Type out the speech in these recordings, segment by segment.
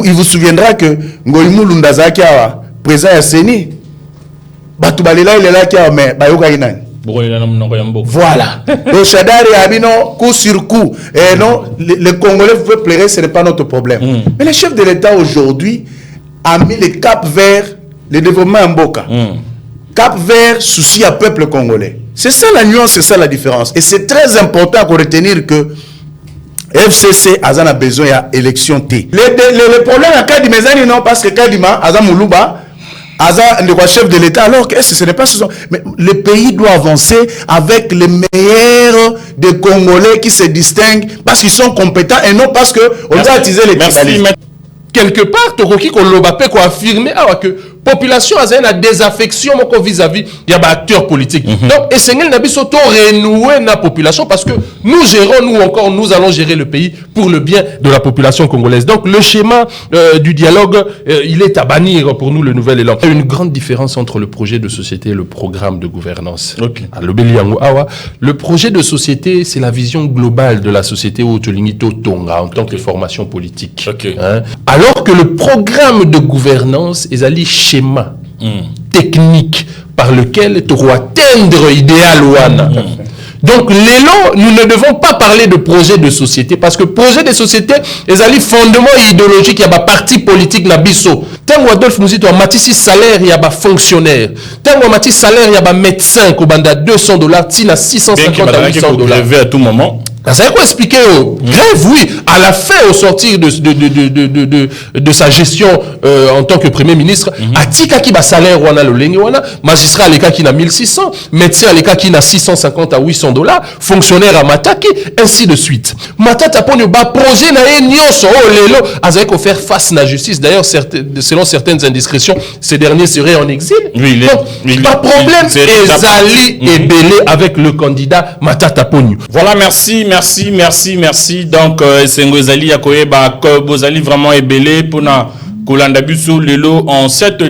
il vous souviendra que Ngoïmou Lundazaki a présent à Seni. Batubalela il est là qui a mais Bayoka Inan. Voilà. Donc Chadari Abino, coup sur coup. Et non, les Congolais veulent pleurer, ce n'est pas notre problème. Mais le chef de l'État aujourd'hui a mis le cap vers le développement en Mboka. Cap vers souci à peuple congolais. C'est ça la nuance, c'est ça la différence. Et c'est très important pour retenir que FCC a besoin d'élection T. Le problème à Kadima, non, parce que Kadima, Azan Moulouba, Azan le chef de l'État, alors que ce n'est pas ce. Mais le pays doit avancer avec les meilleurs des Congolais qui se distinguent parce qu'ils sont compétents et non parce qu'on a attisé les tribalistes. Quelque part, Tokoki Kolobapé ko affirmer que population a une désaffection vis-à-vis des acteurs politiques. Donc, et c'est n'abisoto renouer la population parce que nous gérons, nous allons gérer le pays pour le bien de la population congolaise. Donc, le schéma du dialogue, il est à bannir pour nous le nouvel élan. Il y a une grande différence entre le projet de société et le programme de gouvernance. Le projet de société, c'est la vision globale de la société au Tolinito Tonga en tant que formation politique. Hein? Alors que le programme de gouvernance est allé schéma technique par lequel tu dois atteindre l'idéal. Donc, l'élan, nous ne devons pas parler de projet de société parce que projet de société est un fondement idéologique, il y a un parti politique na biso. Tant que Adolphe Mouzito a matissé salaire, il y a un fonctionnaire. Tant que matissé salaire, il y a un médecin qui a $200, tina 650 à $800. À tout moment. Ça veut quoi expliquer grève, oui, à la fin, au sortir de sa gestion en tant que Premier ministre, à tika qui ba salaire wana le lengi wana, magistrat à l'état qui n'a 1600, médecin à l'état qui n'a 650 à $800, fonctionnaire à Mataki, ainsi de suite. Matata poni ba projet na nyonso lelo azako faire face à la justice. D'ailleurs, selon certaines indiscrétions, ces derniers seraient en exil. Oui, donc, pas problème. Ezali est belé avec le candidat Matata Poni. Voilà, merci. Donc, Sengo Ezali Yakoyeba, Bozali vraiment ébélé pour na Kolanda Busso Lelo en cette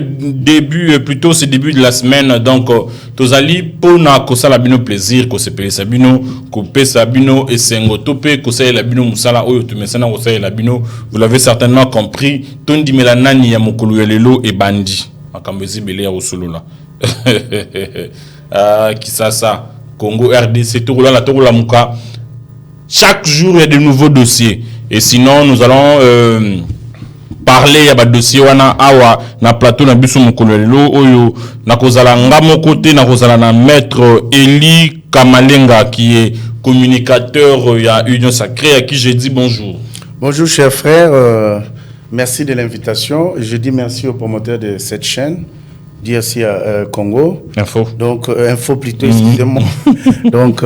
début, plutôt ce début de la semaine. Donc, Tozali pour na Kosala Bino plaisir, Kosepele Sabino, Kopé Sabino et Sengo Topé, Kosala Labino Moussala, Oyo Tumesana, Kosala Labino. Vous l'avez certainement compris. Tondi Melanani Yamokolu Lelo et Bandi. Akambezi Belé à Osolola. Qui ça? Congo RDC, Togola, la Togola Mouka. Chaque jour, il y a de nouveaux dossiers. Et sinon, nous allons parler, il y a des dossiers, na plateau, na biso mokolelo, oyo, na kozala ngamo côté, na kozala na maître Eli Kamalenga, qui est communicateur, il y a Union Sacrée, à qui j'ai dit bonjour. Bonjour, chers frères. Merci de l'invitation. Je dis merci au promoteur de cette chaîne. DRC Congo. Info. Donc, info plutôt, excusez-moi. Donc,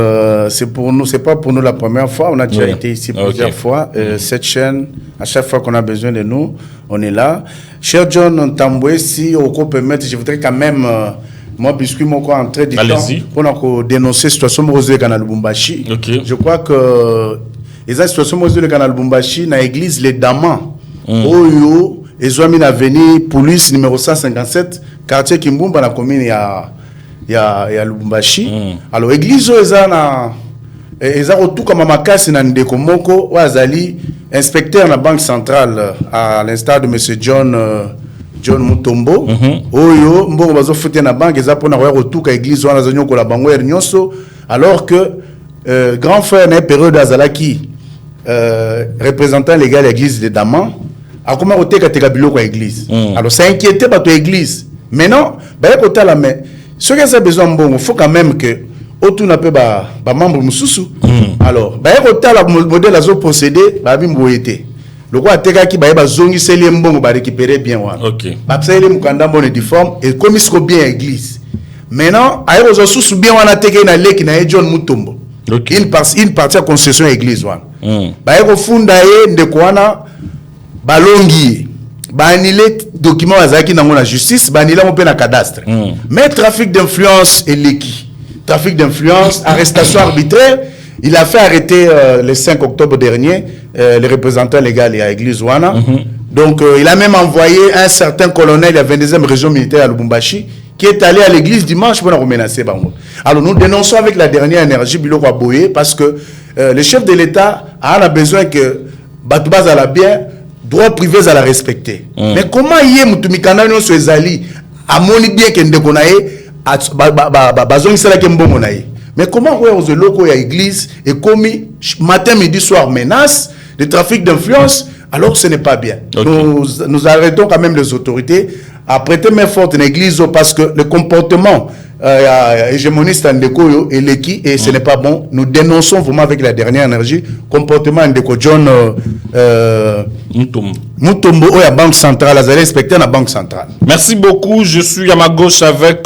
c'est pour nous, c'est pas pour nous la première fois. On a déjà été ici plusieurs fois. Cette chaîne, à chaque fois qu'on a besoin de nous, on est là. Cher John Tamboué, si on peut permettre, je voudrais quand même, moi, puisque mon corps en train de temps, pour dénoncer la situation de Canal Lubumbashi. Je crois que, la situation de Canal Lubumbashi, dans l'église, les Damans, Oyo, ils ont mis l'avenir police numéro 157, quartier Kimbumba, dans la commune, il y a Lubumbashi. Alors, l'église, ils ont tout comme Makasi, dans Ndeko Moko, Ouazali, inspecteur de la Banque centrale, à l'instar de M. John Mutombo. Oyo, Mbongo Bazo Fouté na banque, ils ont pour avoir tout à l'église, alors que grand frère n'a période d'Azalaki, représentant légal de l'église de Daman, a comment on t'a biloko à l'église. Alors ça inquiétait pas ton église. Mais non, bah côté la mais ce que a besoin bon, faut quand même que autour n'a pas ba membre mususu. Alors bah côté la modèle azo procéder ba bimboyete. Le quoi teka ki ba zongi seli mbongo ba récupérer bien wa. OK. Ba seli mukanda bon uniforme et comme il bien église. Maintenant ayo zo susu bien wana teka na leki na John Mutombo. OK. Il partit à concession église wana. Ba ko funda ye ndeko wana balongi banile document azaki nango na justice banile mo pe na cadastre. Mais trafic d'influence et l'équi. Trafic d'influence, arrestation arbitraire, il a fait arrêter le 5 octobre dernier le représentant légal à l'église Wana. Donc il a même envoyé un certain colonel de la 22e région militaire à Lubumbashi qui est allé à l'église dimanche pour nous menacer bango. Alors nous dénonçons avec la dernière énergie Biloko Aboye parce que le chef de l'État a besoin que Batouba Zala bien droit privé à la respecter. Mais comment y est mutumikana no ezali amoni bien que ndeko na ye bazongi sala ke mbongo na ye. Mais comment ouais aux locaux à l'église et commis matin midi soir menace de trafic d'influence alors ce n'est pas bien. Nous arrêtons quand même les autorités à prêter main forte dans l'église parce que le comportement hégémoniste Ndeko et l'équipe et ce n'est pas bon. Nous dénonçons vraiment avec la dernière énergie comportement Ndeko John Mutombo ou la Banque Centrale, vous allez respecter la Banque Centrale. Merci beaucoup. Je suis à ma gauche avec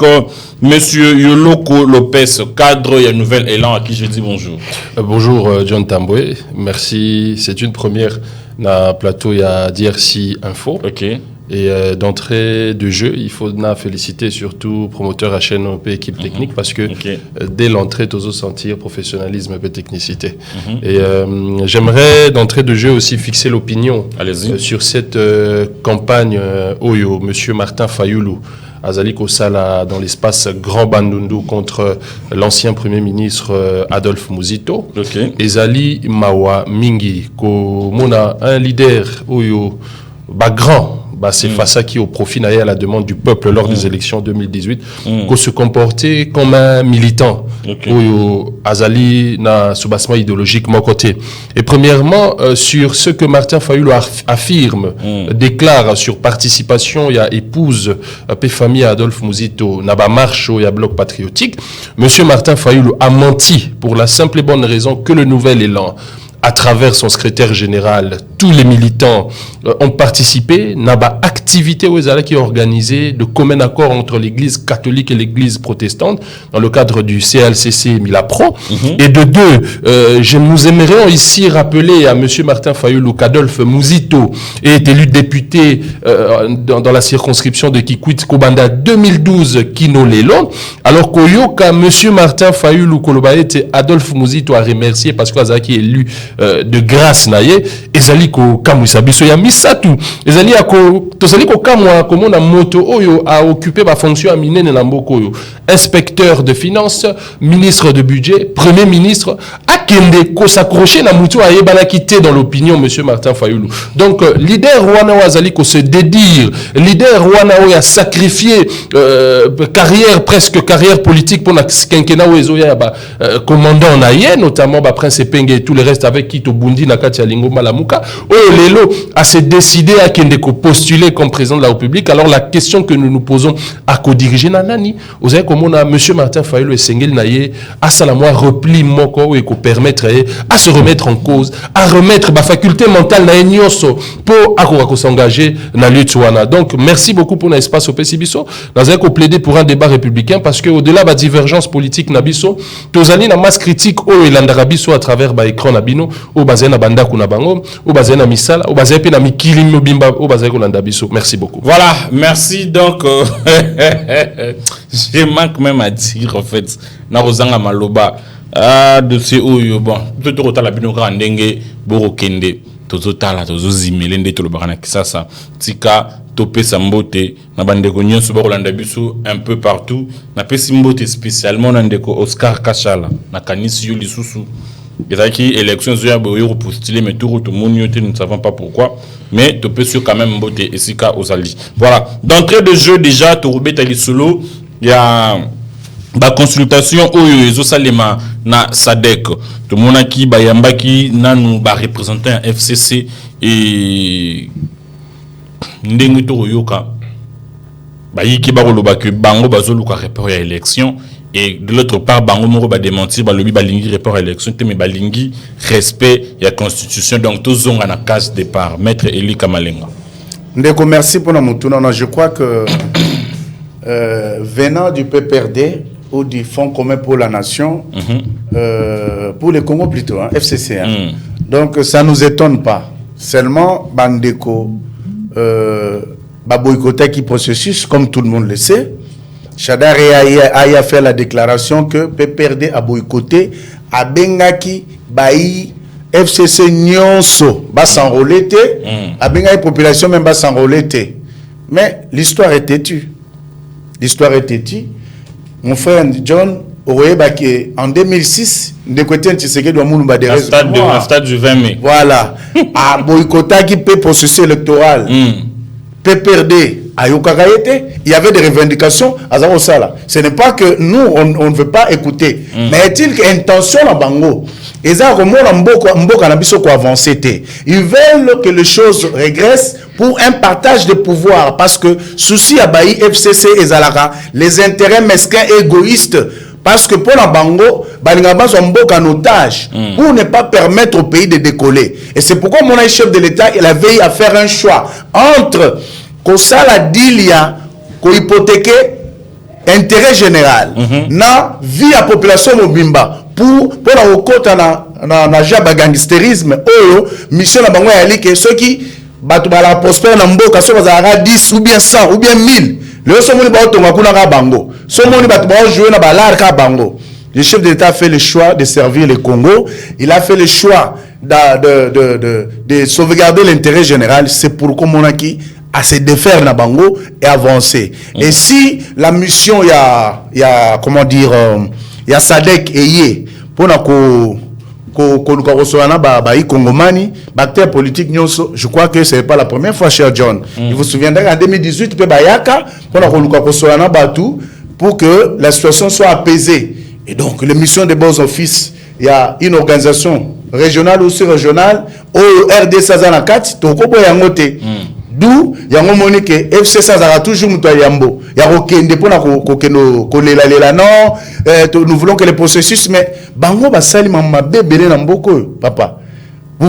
Monsieur Yoloko Lopez, cadre et Nouvel Élan, à qui je dis bonjour. Bonjour John Tamboué. Merci. C'est une première na plateau il y a DRC Info. Ok. Et d'entrée de jeu, il faut féliciter surtout promoteur à chaîne et équipe technique parce que dès l'entrée, tu os sentir professionnalisme et technicité. Et j'aimerais d'entrée de jeu aussi fixer l'opinion sur cette campagne Oyo, Monsieur Martin Fayoulou. Azali Kosala dans l'espace Grand Bandundu contre l'ancien Premier ministre Adolphe Muzito. Ezali Mawa Mingi, Mona un leader Oyo, grand. C'est face à qui au profit à la demande du peuple lors des élections 2018 qu'on se comportait comme un militant Azali na soubassement idéologique mon côté. Et premièrement sur ce que Martin Fayoulou affirme déclare sur participation il y a épouse famille Adolphe Muzito na ba marche il y a bloc patriotique. Monsieur Martin Fayoulou a menti pour la simple et bonne raison que le Nouvel Élan à travers son secrétaire général, tous les militants ont participé à une activité qui est organisée de commun accord entre l'église catholique et l'église protestante dans le cadre du CLCC Milapro. Et de deux, je nous aimerions ici rappeler à monsieur Martin Fayoulou qu'Adolphe Muzito est élu député dans la circonscription de Kikwit Kobanda 2012 Kino Lelo, alors qu'Oyoka monsieur Martin Fayoulou Kolobaete Adolphe Muzito a remercié parce qu'il est élu de grâce naie ezali ko kamwisa biso ya misatu ezali ko tozali ko kamwa comme na moto oyo a occupé ba fonction minene na mboko oyo inspecteur de finances, ministre de budget, premier ministre akende ko s'accrocher na mutu ayebana quitté dans l'opinion monsieur Martin Fayoulou. Donc leader wana wazali ko se dédire, leader wana oyo a sacrifié carrière presque carrière politique pour na quinquennat oyo ya ba commandant naie notamment ba prince Penge et tout le reste avec qui to bundi na kati ya Lingomba Lamuka lelo a se décidé à kende ko postuler comme président de la République. Alors la question que nous nous posons à co-diriger na nani vous avez comme on a monsieur Martin Fayoulou et Sengel naie à salamoi repli moko et ko permettre à se remettre en cause, à remettre ma faculté mentale na nyonso pour à s'engager na lutte wana. Donc merci beaucoup pour l'espace au Pessibiso. Nous avons plaidé pour un débat républicain parce que au-delà de la divergence politique na biso tozali na masse critique au elandara biso à travers ba écran na bino au bazena banda kuna bango au bazena misala au bazena pe na mikili mobimba au bazena kolanda biso. Merci beaucoup. Voilà, merci donc je manque même à dire en fait na rozanga maloba de ce oyo bon tout rotala bino ka ndenge borokende tozotala tozozimele nde tolobaka na kisasa tika topesa mbote na bandeko nyonso bakolanda biso un peu partout na pesi mbote spécialement na ndeko Oscar Kachala na kanisi yo lisusu ezaki élection zo ya boyo postuler mais tout le monde nous ne savons pas pourquoi mais topesi quand même mbote esika ozali. Voilà, d'entrée de jeu déjà torobeta lisolo il y a ba consultation oyo ezosalema na SADC to monaki bayambaki nanu ba représentant FCC et ndenge to yoka bayiki ba koloba que bango bazoluka report ya élection et de l'autre part bango moko ba démentir ba lobi ba lingi report à élection te mais ba lingi respect ya constitution. Donc to zonga na case départ maître Eli Kamalenga ndeko merci pour na mutuna. Je crois que venant du PPRD ou du Fonds commun pour la nation, pour le Congo plutôt, FCC. Donc ça ne nous étonne pas. Seulement, Bandeko, boycotter qui processus, comme tout le monde le sait. Chadar a fait la déclaration que PPRD a boycotté, a Bengaki, Baï, FCC Nyonso, va s'enrôler, a Bengaki population même va s'enrôler. Mais l'histoire est têtue. L'histoire est têtue. Mon frère John, en 2006, de côté Tshisekedi doit moulumba des stade du 20 mai. Voilà. À boycotta qui peut processus électoral. PPRD, il y avait des revendications à Zarosala. Ce n'est pas que nous, on ne veut pas écouter. Mais est-il qu'intention à Bango? Ils veulent que les choses régressent pour un partage de pouvoir. Parce que, souci à Baï, FCC et Zalaka, les intérêts mesquins égoïstes. Parce que pour la Bango, Balingaba sont en otage pour ne pas permettre au pays de décoller. Et c'est pourquoi mon chef de l'État, il a veillé à faire un choix entre Kosala Dilia, ko hypothéquer intérêt général, na vie à population mobimba pour la recôte na jaba gangsterisme, mission la Bango yali que ceux qui battu la prospère na mboka so bazara 10 ou bien 100 ou bien 1000. Le somoni ba otonga kuna ka Bango. Somoni battu ba jouer na balar ka Bango. Le chef de l'État a fait le choix de servir le Congo. Il a fait le choix de sauvegarder l'intérêt général. C'est pourquoi mon aki à se défaire na Bango et avancer. Et si la mission il y a comment dire il y a Sadek et Yé pour na ko Congomani, acteurs politiques, je crois que ce n'est pas la première fois, cher John. Il vous souviendrez qu'en 2018, pour que la situation soit apaisée. Et donc, les missions des bons offices, il y a une organisation régionale ou sur-régionale, au RD Sazanakat, Tokobo Yangote. D'où, il y a un moment que FC Sazara toujours Moutayambo. Il y a aucun dépôt nous voulons que le processus, mais Bango Basali m'a bébé Namboko, papa.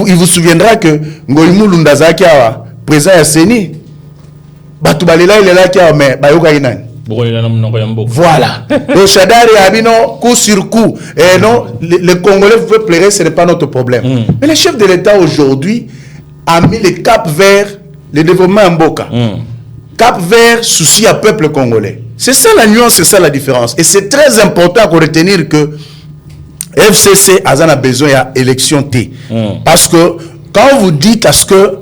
Il vous souviendra que Ngoïmou Lundazaki a présent à Seni. Batoubalela, il est là qui a, mais Bayoka Inan. Voilà. Le Chadari Abino, coup sur coup. Et non, les Congolais veulent pleurer, ce n'est pas notre problème. Mais le chef de l'État aujourd'hui a mis le cap vers le développement en Mboka. Cap vers souci à peuple congolais. C'est ça la nuance, c'est ça la différence. Et c'est très important qu'on retenir que FCC a besoin d'élection T. Parce que quand vous dites à ce que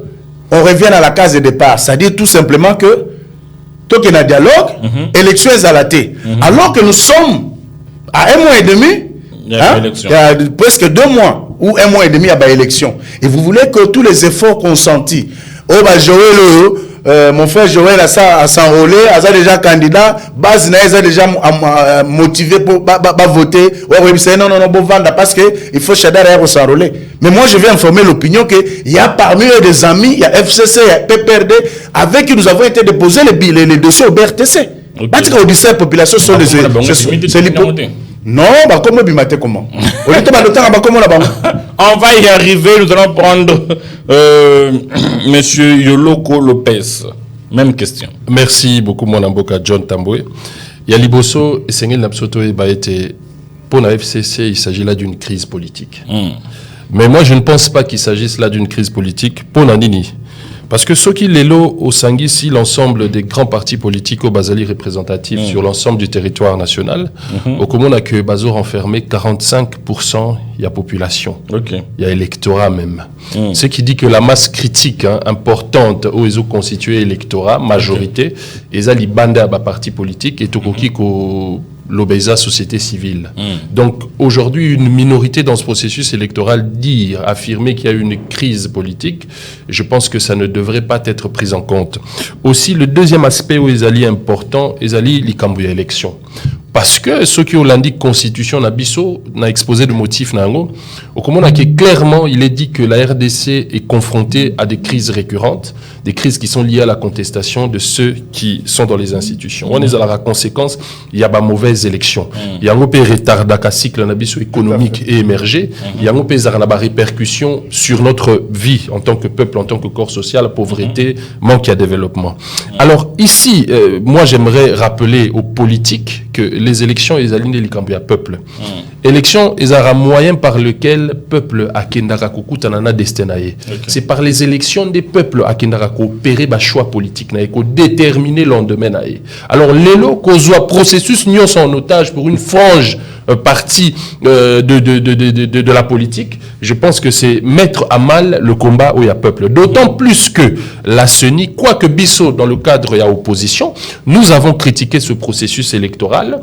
on revienne à la case de départ, ça dit tout simplement que tant qu'il y a un dialogue, élection est à la T. Alors que nous sommes à 1 mois et demi, il y a presque 2 mois ou 1 mois et demi à l'élection. Et vous voulez que tous les efforts consentis, mon frère Joël a s'enrôlé, a déjà candidat, base a déjà motivé pour voter. Non, bon vendre parce que il faut Chadar s'enrôler. Mais moi je vais informer l'opinion qu'il y a parmi eux des amis, il y a FCC, il y a PPRD, avec qui nous avons été déposés les dossiers au BRTC. Parce que la population sont les non, comment bimate comment? On va y arriver, nous allons prendre Monsieur Yoloko Lopez. Même question. Merci beaucoup, mon amboka John Tamboué. Yaliboso et Sengel Napsoto été pour la FCC, il s'agit là d'une crise politique. Mais moi, je ne pense pas qu'il s'agisse là d'une crise politique pour Nandini. Parce que ce qui est là au Sangui, si l'ensemble des grands partis politiques au Basali représentatifs sur l'ensemble du territoire national, au commun a que Bazo renfermé 45%, il y a population, il y a électorat même. Ce qui dit que la masse critique importante où ils ont constitué électorat, majorité, ils ont les bandes à partis politiques et tout qui l'obéisa société civile. Donc aujourd'hui, une minorité dans ce processus électoral affirmer qu'il y a eu une crise politique, je pense que ça ne devrait pas être pris en compte. Aussi, le deuxième aspect où ils allaient important, ils allaient les cambouiller élection. Parce que ceux qui ont l'indiqué constitution n'a biso n'a exposé de motifs nango au comment clairement il est dit que la RDC est confrontée à des crises récurrentes, des crises qui sont liées à la contestation de ceux qui sont dans les institutions. On est à la conséquence, il y a des mauvaises élections. Il y a un peu retard d'un cycle économique et émergé. Il y a un peu de répercussions sur notre vie en tant que peuple, en tant que corps social, pauvreté, manque à développement. Alors ici, moi j'aimerais rappeler aux politiques que les élections, ils alignent les cambouis à peuple. Élections, ils ont un moyen par lequel peuple a kendara kukutanana destinaye. C'est par les élections des peuples à kendara coopérer ba choix politique na ko déterminer lendemain naé. Alors l'élo qu'on soit processus nions en otage pour une frange partie de la politique, je pense que c'est mettre à mal le combat où il y a peuple. D'autant plus que la CENI, quoique Bissot, dans le cadre il y a opposition, nous avons critiqué ce processus électoral.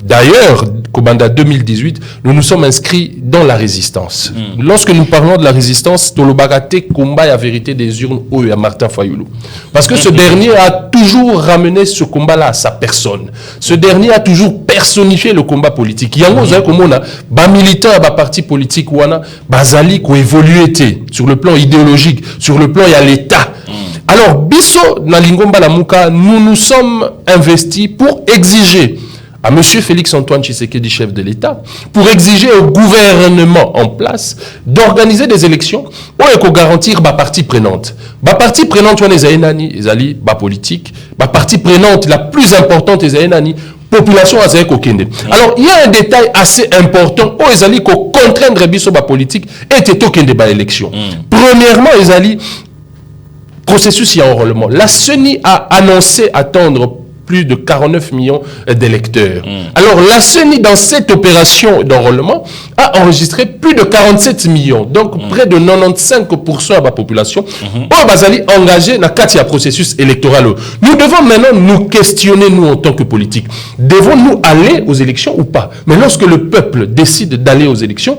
D'ailleurs, Kobanda 2018, nous nous sommes inscrits dans la résistance. Lorsque nous parlons de la résistance, Tolobagate combat la vérité des urnes à Martin Fayoulou. Parce que ce dernier a toujours ramené ce combat-là à sa personne. Ce dernier a toujours personnifié le combat politique. Yango zay komona ba militant ba parti politique wana bazali ko évoluer sur le plan idéologique, sur le plan il y a l'État. Alors biso na lingomba la muka, nous nous sommes investis pour exiger à M. Félix-Antoine Tshisekedi, chef de l'État, pour exiger au gouvernement en place d'organiser des élections pour garantir ma partie prenante. Ma partie prenante, les politique, ma partie prenante la plus importante, les population à Kokende. Alors, il y a un détail assez important où les alliés contraindre biso ba politique et tokende ba élection. Premièrement, les alliés processus y a enrôlement. La CENI a annoncé attendre plus de 49 millions d'électeurs. Alors, la CENI, dans cette opération d'enrôlement, a enregistré plus de 47 millions. Donc, près de 95% de la population ont engagé dans le processus électoral. Nous devons maintenant nous questionner, nous, en tant que politiques. Devons-nous aller aux élections ou pas? Mais lorsque le peuple décide d'aller aux élections,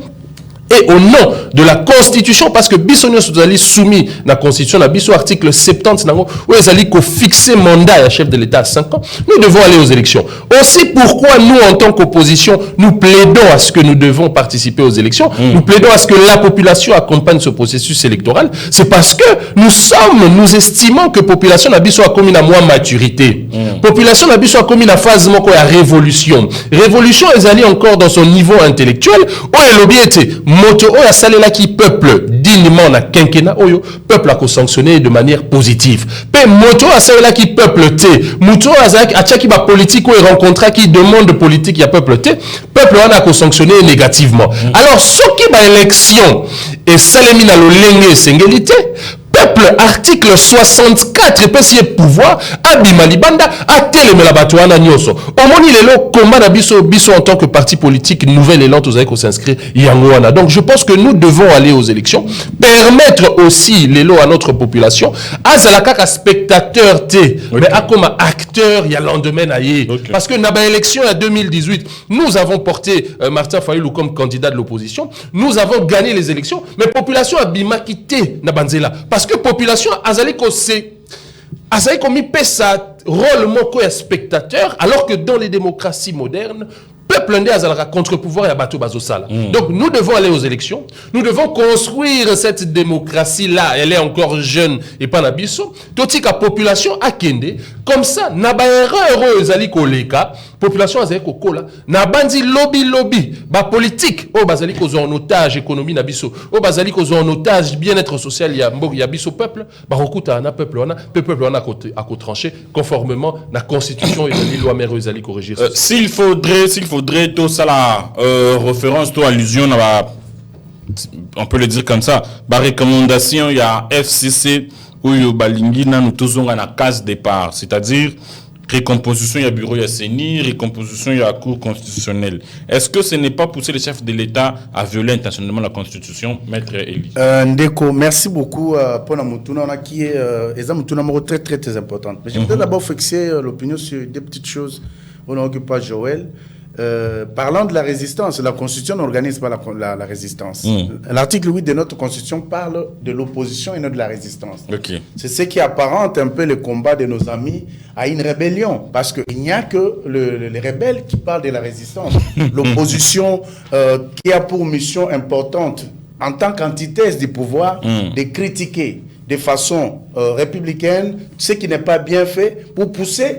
et au nom de la Constitution, parce que Bissonio Souzali soumis la Constitution, la Bisso article 70, où ils allaient fixer mandat à chef de l'État à 5 ans, nous devons aller aux élections. Aussi, pourquoi nous, en tant qu'opposition, nous plaidons à ce que nous devons participer aux élections, nous plaidons à ce que la population accompagne ce processus électoral, c'est parce que nous estimons que la population n'a pas commis la moins maturité. Population n'a pas commis la phase de la révolution. Révolution, ils allaient encore dans son niveau intellectuel, où elle a été moto oya salela qui peuple dignement na quinquennat oyo peuple a sanctionné de manière positive. Pe moto a salela qui peuple té moto azaki a tchaki ba politique ou rencontra qui demande politique ya peuple té peuple a sanctionné négativement. Alors ce qui ba élection et salemi na lolenge sengelité peuple article 64 pesier pouvoir abima libanda atelemela bato wana nyoso omoni lelo combat na biso en tant que parti politique nouvelle élan tous ko s'inscrire yango wana. Donc je pense que nous devons aller aux élections, permettre aussi lelo à notre population azala kaka spectateur té mais a comme acteur il y a lendemain naïe parce que na ba élection en 2018 nous avons porté Martin Fayoulou comme candidat de l'opposition, nous avons gagné les élections mais population abima quitté na banzela parce que population azali komi pesa rôle moko ya spectateur alors que dans les démocraties modernes peuple ndé azalaka contre-pouvoir ya bato bazosala. Donc nous devons aller aux élections, nous devons construire cette démocratie là, elle est encore jeune et pas na biso, totika population akende comme ça na ba erreur ezali koleka population azali kokola na bandi lobby ba politique o bazali kozo en otage économie na biso o bazali kozo en otage bien-être social ya biso peuple ba rokuta na peuple wana a trancher conformément la constitution et la loi mère ezali corriger. S'il faudrait tout ça la référence tout allusion on peut le dire comme ça ba recommandation il y a FCC où yo balingi na nous tous on a case départ, c'est-à-dire récomposition, il y a bureau, il y a CENI, récomposition, il y a cour constitutionnelle. Est-ce que ce n'est pas pousser le chef de l'État à violer intentionnellement la Constitution, Maître Eli? Ndeko, merci beaucoup pour la Moutouna, qui est très, très, très importante. Mais je voudrais d'abord fixer l'opinion sur des petites choses au nom que pas Joël. Parlant de la résistance, la Constitution n'organise pas la résistance. L'article 8 de notre Constitution parle de l'opposition et non de la résistance. C'est ce qui apparente un peu le combat de nos amis à une rébellion, parce qu'il n'y a que les rebelles qui parlent de la résistance. L'opposition qui a pour mission importante, en tant qu'antithèse du pouvoir, de critiquer de façon républicaine ce qui n'est pas bien fait pour pousser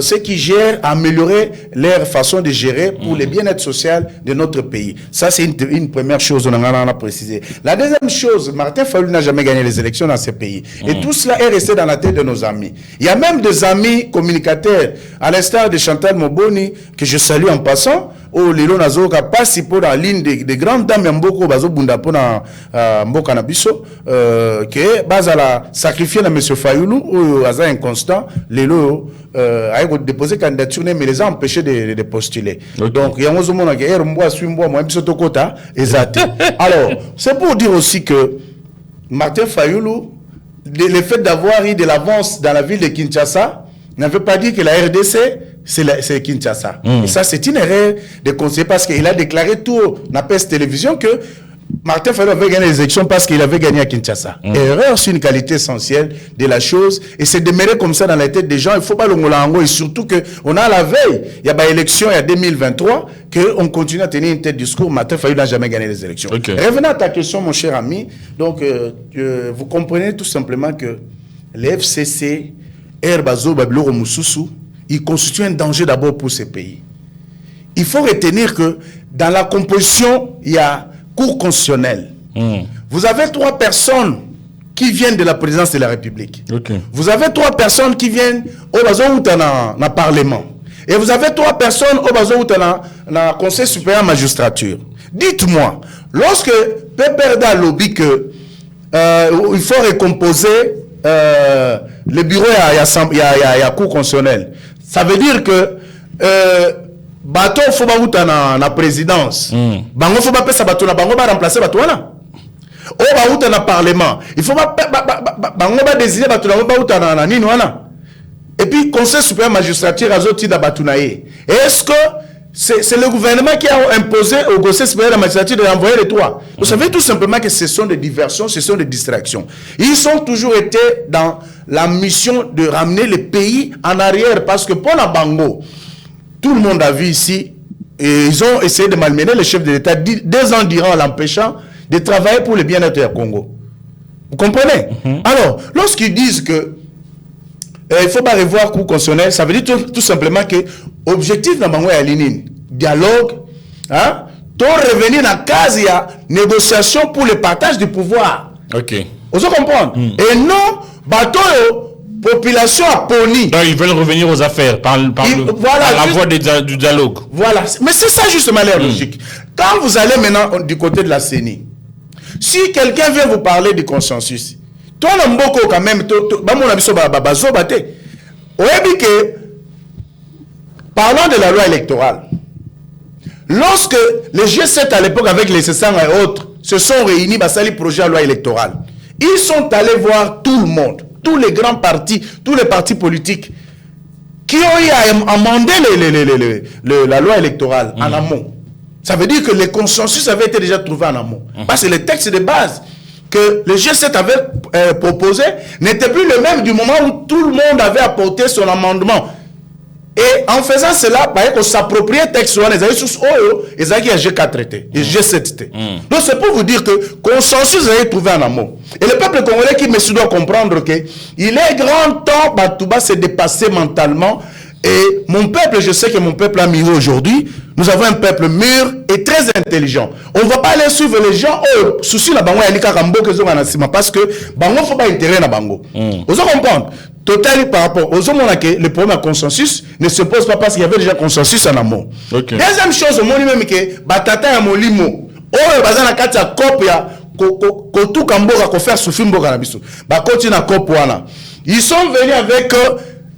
ceux qui gèrent à améliorer leur façon de gérer pour le bien-être social de notre pays. Ça, c'est une première chose, on en a précisé. La deuxième chose, Martin Fayoulou n'a jamais gagné les élections dans ce pays. Et tout cela est resté dans la tête de nos amis. Il y a même des amis communicateurs, à l'instar de Chantal Moboni, que je salue en passant, au Lilo Nazoka, passe pour la ligne des grandes dames Mboko, Bazo Bundapona, Mboka Nabiso, que Bazala sacrifier la M. Fayoulou, ou Aza inconstant, Lilo a déposé candidature, mais les a empêchés de postuler. Donc, il y a un moment qui est alors, c'est pour dire aussi que Martin Fayoulou, le fait d'avoir eu de l'avance dans la ville de Kinshasa, ne veut pas dire que la RDC c'est Kinshasa. Et ça, c'est une erreur de conseiller parce qu'il a déclaré tout na PES Télévision que Martin Fayulu avait gagné les élections parce qu'il avait gagné à Kinshasa. Erreur, c'est une qualité essentielle de la chose et c'est demeurer comme ça dans la tête des gens. Il ne faut pas le molango et surtout qu'on a la veille, il y a des élections il y a 2023, qu'on continue à tenir une tête de discours. Martin Fayulu n'a jamais gagné les élections. Revenons à ta question, mon cher ami. Donc, vous comprenez tout simplement que les FCC, Herbazo, Babilo, Moussousou, ils constituent un danger d'abord pour ces pays. Il faut retenir que dans la composition, il y a Cour constitutionnelle. Vous avez 3 personnes qui viennent de la présidence de la République. Vous avez 3 personnes qui viennent au Bazo dans le Parlement. Et vous avez 3 personnes au Bazo dans le Conseil supérieur de la magistrature. Dites-moi, lorsque Peperda lobby que il faut recomposer le bureau à la Cour constitutionnelle, ça veut dire que bateau faut pas outa na présidence bango faut pas pesa bateau na bango ba remplacer bateau wana o ba outa na parlement il faut pas bango ba désigner bateau na ba outa na nini wana et puis conseil supérieur magistrature azoti da bateau na ye. Est-ce que c'est le gouvernement qui a imposé au conseil supérieur magistrature d'envoyer les 3? Vous savez tout simplement que ce sont des diversions, ce sont des distractions. Ils ont toujours été dans la mission de ramener le pays en arrière parce que pour la bango tout le monde a vu ici, et ils ont essayé de malmener le chef de l'État 2 ans durant en l'empêchant de travailler pour le bien-être du Congo. Vous comprenez? Alors, lorsqu'ils disent que il ne faut pas revoir le Cour constitutionnel, ça veut dire tout simplement que l'objectif de la dialogue, hein, doit revenir dans la case de négociation pour le partage du pouvoir. Vous comprenez? Et non, bateau. Population a poni. Donc ils veulent revenir aux affaires par la voie du dialogue. Voilà. Mais c'est ça justement la logique. Quand vous allez maintenant du côté de la CENI, si quelqu'un vient vous parler du consensus, toi l'amboko quand même, parlons de la loi électorale. Lorsque les G7 à l'époque avec les C5 et autres se sont réunis dans le projet de loi électorale, ils sont allés voir tout le monde. Tous les grands partis, tous les partis politiques qui ont amendé la loi électorale en amont. Ça veut dire que le consensus avait été déjà trouvé en amont. Parce que le texte de base que le G7 avait proposé n'était plus le même du moment où tout le monde avait apporté son amendement. Et en faisant cela, on s'appropriait texte sur les G4 et G7. Donc c'est pour vous dire que le consensus a été trouvé en amont. Et le peuple congolais qui me doit comprendre qu'il est grand temps de se dépasser mentalement. Et mon peuple, je sais que mon peuple a mûri aujourd'hui. Nous avons un peuple mûr et très intelligent. On ne va pas aller suivre les gens au souci la bango parce que bango faut pas intérêt na bango. Vous comprenez? Total par rapport aux hommes le problème de consensus ne se pose pas parce qu'il y avait déjà consensus en amont. Deuxième chose, au moment même que batata ya molimo, oh bazana kati ya cop ya kotu kamboka ko faire souffrir mboka na biso. Ba koti na cop wana. Ils sont venus avec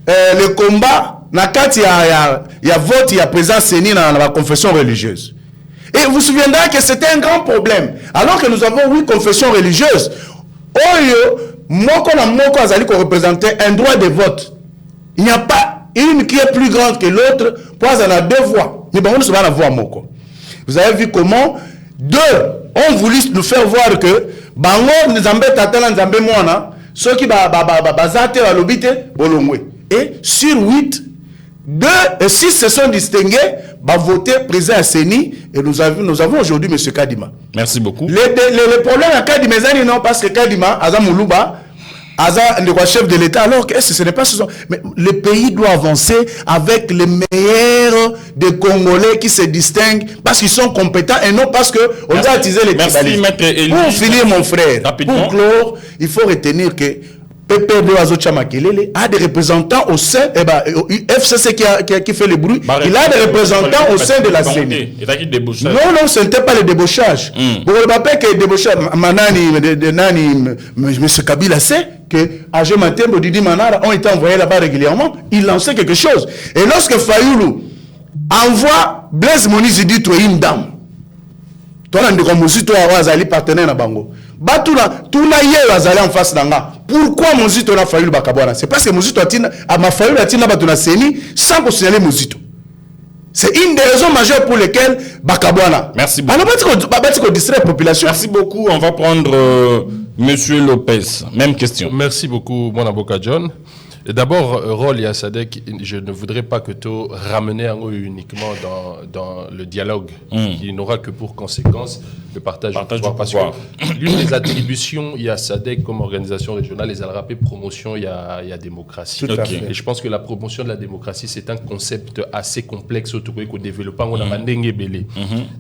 le combat na kati ya vote ya président Seni na la confession religieuse. Et vous vous souviendrez que c'était un grand problème. Alors que nous avons 8 confessions religieuses, oyo moko na moko azali ko représenter un droit de vote. Il n'y a pas une qui est plus grande que l'autre pour avoir 2 voix. Mais bon, nous sommes à la voix moko. Vous avez vu comment 2 ont voulu nous faire voir que bango nzambe tatala nzambe mwana ceux qui bazate wa lobite bolongwe. Et sur 8, 2 et 6 se sont distingués, voté président Seni, et nous avons aujourd'hui M. Kadima. Merci beaucoup. Le problème à Kadima, non, parce que Kadima, Aza Moulouba, Aza, le chef de l'État, alors que ce n'est pas ce. Mais le pays doit avancer avec les meilleurs des Congolais qui se distinguent parce qu'ils sont compétents et non parce qu'on doit utiliser les tribalistes. Pour finir, mon frère, pour clore, il faut retenir que PPD a des représentants au sein, FCC qui fait le bruit, il a des représentants au sein de la CENI. Non, ce n'était pas le débauchage. Pour le papier que le débauchage, M. Kabila sait que AG Matembo, Didi Manara ont été envoyés là-bas régulièrement. Il lançait quelque chose. Et lorsque Fayoulou envoie Blaise Moïse, il dit, tu es une dame. Toi, tu es un partenaire à Bango. Tout le monde est en face d'Anga. pourquoi Mozito a fallu le Bakabwana? C'est parce que Mozito a fallu la Tina Batuna Seni sans qu'on signale Mozito. C'est une des raisons majeures pour lesquelles Bakabwana. Merci beaucoup. Alors, distrait la population. Merci beaucoup. On va prendre Monsieur Lopez. Même question. Merci beaucoup, mon avocat John. D'abord, rôle à Sadek, je ne voudrais pas que tu ramener uniquement dans le dialogue qui n'aura que pour conséquence le partage du pouvoir. Parce que l'une des attributions, il y a Sadek comme organisation régionale, les Alrapé promotion, il y a démocratie. Et je pense que la promotion de la démocratie, c'est un concept assez complexe autour qu'on développe. On a mandengé belé,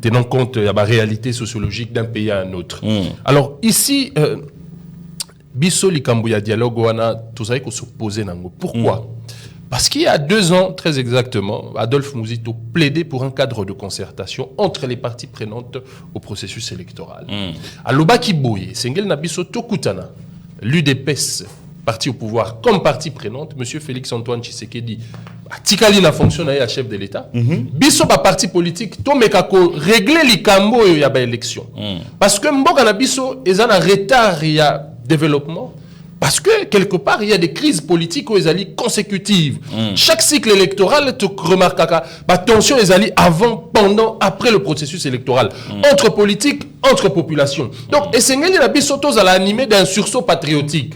tenant compte de la réalité sociologique d'un pays à un autre. Alors ici, Bisso Likambouya dialogue wana tout ça qu'on s'opposait nango. Pourquoi? Parce qu'il y a 2 ans, très exactement, Adolphe Muzito plaidait pour un cadre de concertation entre les parties prenantes au processus électoral. À Lobaki Boye, Sengel Nabiso Tokutana, l'UDPS, parti au pouvoir comme partie prenante, M. Félix Antoine Tshisekedi, Tikali na fonction à chef de l'État. Biso ba parti politique, to mekako régler likambo ya ba élection. Parce que mboka na biso ezana retard ya développement, parce que quelque part il y a des crises politiques où ils allaient consécutives. Chaque cycle électoral, tu remarques que tension ils allaient avant, pendant, après le processus électoral, entre politique, entre population. Donc Essengeli na biso tous à l'animer d'un sursaut patriotique.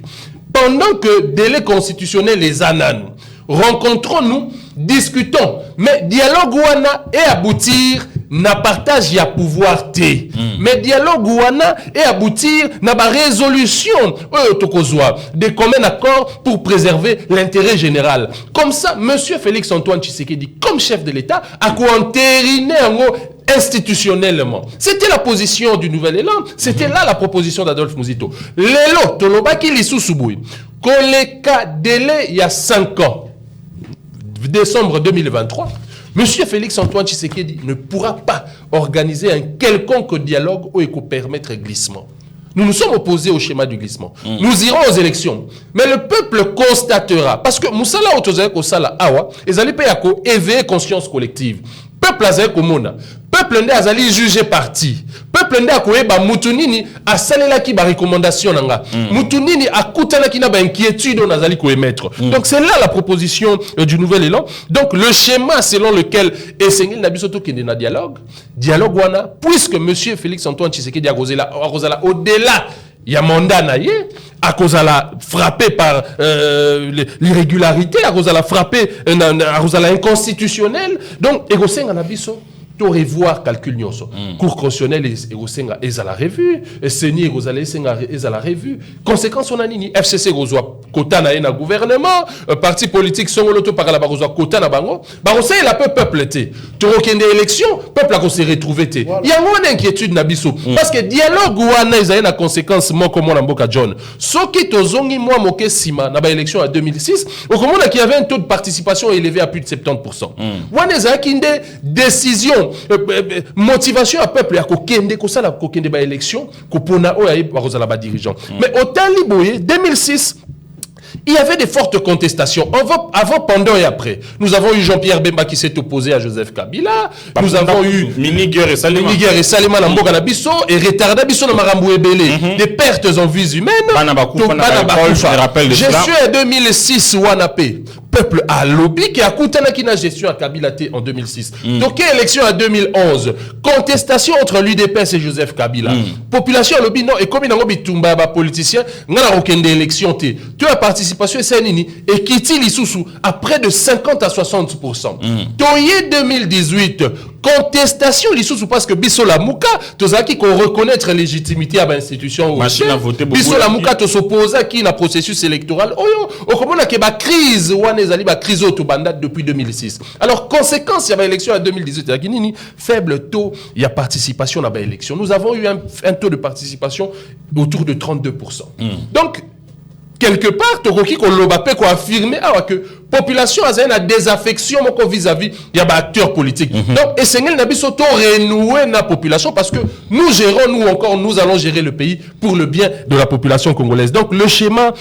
Pendant que délai constitutionnel les ananes, rencontrons-nous, discutons, mais dialogue ouana et aboutir na partage ya pouvoir té. Mais dialogue ouana et aboutir na ba résolution des communs accords pour préserver l'intérêt général. Comme ça, monsieur Félix Antoine Tshisekedi, comme chef de l'État, a entériné institutionnellement. C'était la position du Nouvel Élan, c'était là la proposition d'Adolphe Muzito. Lelo, Tolobaki Lissou Souboui, Koleka délai il y a 5 ans, décembre 2023, monsieur Félix Antoine Tshisekedi ne pourra pas organiser un quelconque dialogue où il peut permettre un glissement. Nous nous sommes opposés au schéma du glissement. Nous irons aux élections. Mais le peuple constatera. Parce que Moussala Otozek Osala Awa, ils allaient éveiller conscience collective. Peuple Azek Omona. Peuple Ndé Azali jugé parti. Peuple Ndé Akoeba Moutounini a salela ki ba recommandation nanga. Moutounini a koutana ki na ba inquiétude on azali ko émettre. Donc c'est là la proposition du Nouvel Élan. Donc le schéma selon lequel Essengel Nabisoto kende na dialogue wana, puisque monsieur Félix Antoine Tshisekedi a Rosala au-delà il y a mandat naïe, à cause de la frappé par l'irrégularité, à cause de la frappé, à cause de l'inconstitutionnel. Donc, Egosenga Nabiso, to revoir calcul nyonso. Cour constitutionnelle Egosenga est à la revue, Seni Egozale est à la revue. Conséquence, on a nini FCC Gozoa Kota na na gouvernement, parti politique Songoloto par la Barozoa Kota na bango. Barosé la peuple té. Torokende élection, peuple a se retrouver té. Il y a une inquiétude Nabiso parce que dialogue wana ils na conséquence mo comme on Mboka John. Soki tozongi moi moke sima na ba élection en 2006, au comment qu'il y avait un taux de participation élevé à plus de 70%. Wana za kinde décision motivation à peuple à kokende ko sala kokende ba élection ko pona o ya ba kozala ba dirigeant. Mais au Tali Boye 2006 il y avait des fortes contestations. Avant, pendant et après. Nous avons eu Jean-Pierre Bemba qui s'est opposé à Joseph Kabila. Nous avons eu Mini-Guerre et Salema na Mboka na biso et retarda biso na Marambo Ebele. Des pertes en vies humaines. Gestion en 2006 Wanapé. Peuple à lobby qui a coûté la gestion à Kabila en 2006. Donc élection en 2011. Contestation entre l'UDPS et Joseph Kabila. Population à lobby non et comme il y a un bitumba politicien, ngala aucune élection té. Tu as participation et Kiti Lissousou à près de 50 à 60%. Toye 2018, contestation Lissousou parce que Bissola Mouka, Tozaki qu'on reconnaître légitimité à l'institution. Bissola Mouka te s'oppose à qui na processus électoral. Au comment on a une crise ou une crise autobanda depuis 2006. Alors conséquence il y a une élection en 2018 à Guinée, faible taux il y a participation à l'élection. Nous avons eu un taux de participation autour de 32%. Donc quelque part, Tokoki qu'on l'obapé qu'on affirme que population a une désaffection vis-à-vis il y a des acteurs politiques. Donc Essengel Nabiso to renouer la population parce que nous gérons nous allons gérer le pays pour le bien de la population congolaise. Donc le schéma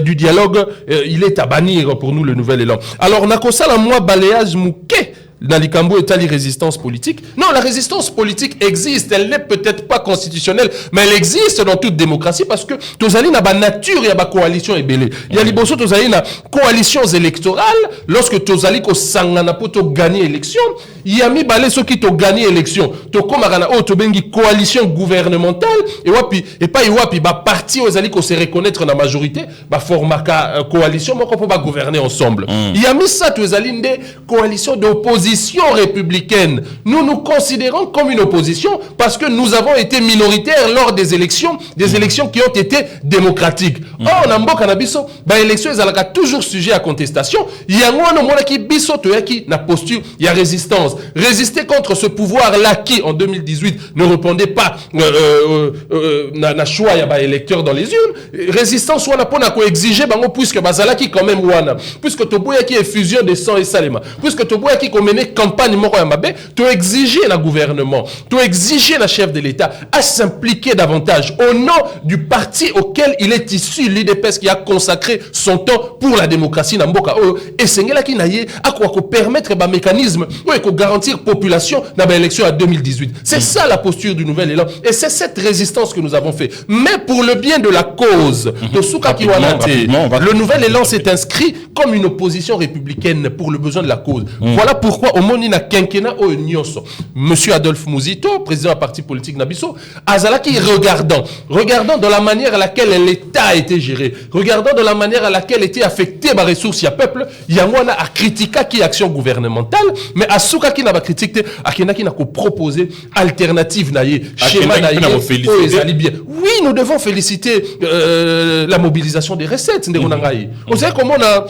du dialogue il est à bannir pour nous le Nouvel Élan. Alors on a comme ça la moi balayage mouké Nalikambo est ali résistance politique. Non, la résistance politique existe. Elle n'est peut-être pas constitutionnelle, mais elle existe dans toute démocratie parce que tozali na ba nature ya ba coalition ebele. Il y a liboso tozali na coalitions électorales lorsque tozali ko sangana po to gagner élection. Il y a mi balé ceux qui to gagner élection. To komarana o to bengi coalition gouvernementale et pas wapi ba parti ozali ko se reconnaître na majorité ba formaka coalition moko po ba gouverner ensemble. Il y a mis ça tozali nde coalition d'opposition républicaine. Nous considérons comme une opposition parce que nous avons été minoritaires lors des élections qui ont été démocratiques. Or, on mboka na biso, ba élection ezalaka toujours sujet à contestation. Yango wana mona ki biso to yaki na posture, il y a résistance. Résister contre ce pouvoir-là qui, en 2018, ne répondait pas na choix ya ba électeurs dans les urnes. Résistance wana pona ko exiger bango puisque bazalaki quand même wana. Puisque to boya ki effusion de sang et salema. Puisque to boya ki ko mener campagne moko ya mabe, to exiger na gouvernement, to exiger na chef de l'État à s'impliquer davantage au nom du parti auquel il est issu, l'IDPS qui a consacré son temps pour la démocratie na mboka et sengela ki na ye a quoi permettre ba mécanisme ou ko garantir population na ba élection à 2018. C'est ça la posture du nouvel élan et c'est cette résistance que nous avons fait. Mais pour le bien de la cause, le nouvel élan s'est inscrit comme une opposition républicaine pour le besoin de la cause. Voilà pourquoi au moni na quinquennat au nyonso monsieur Adolphe Muzito, président du parti politique Nabiso, azalaki regardant dans la manière à laquelle l'État a été géré, regardant dans la manière à laquelle était affecté par les ressources, il y a peuple, il y a moi à critiquer qui action gouvernementale, mais à souka qui n'a pas critiqué, à qui n'a pas proposé alternative naïe, schéma naïe, oui, nous devons féliciter la mobilisation des recettes. On sait comment on a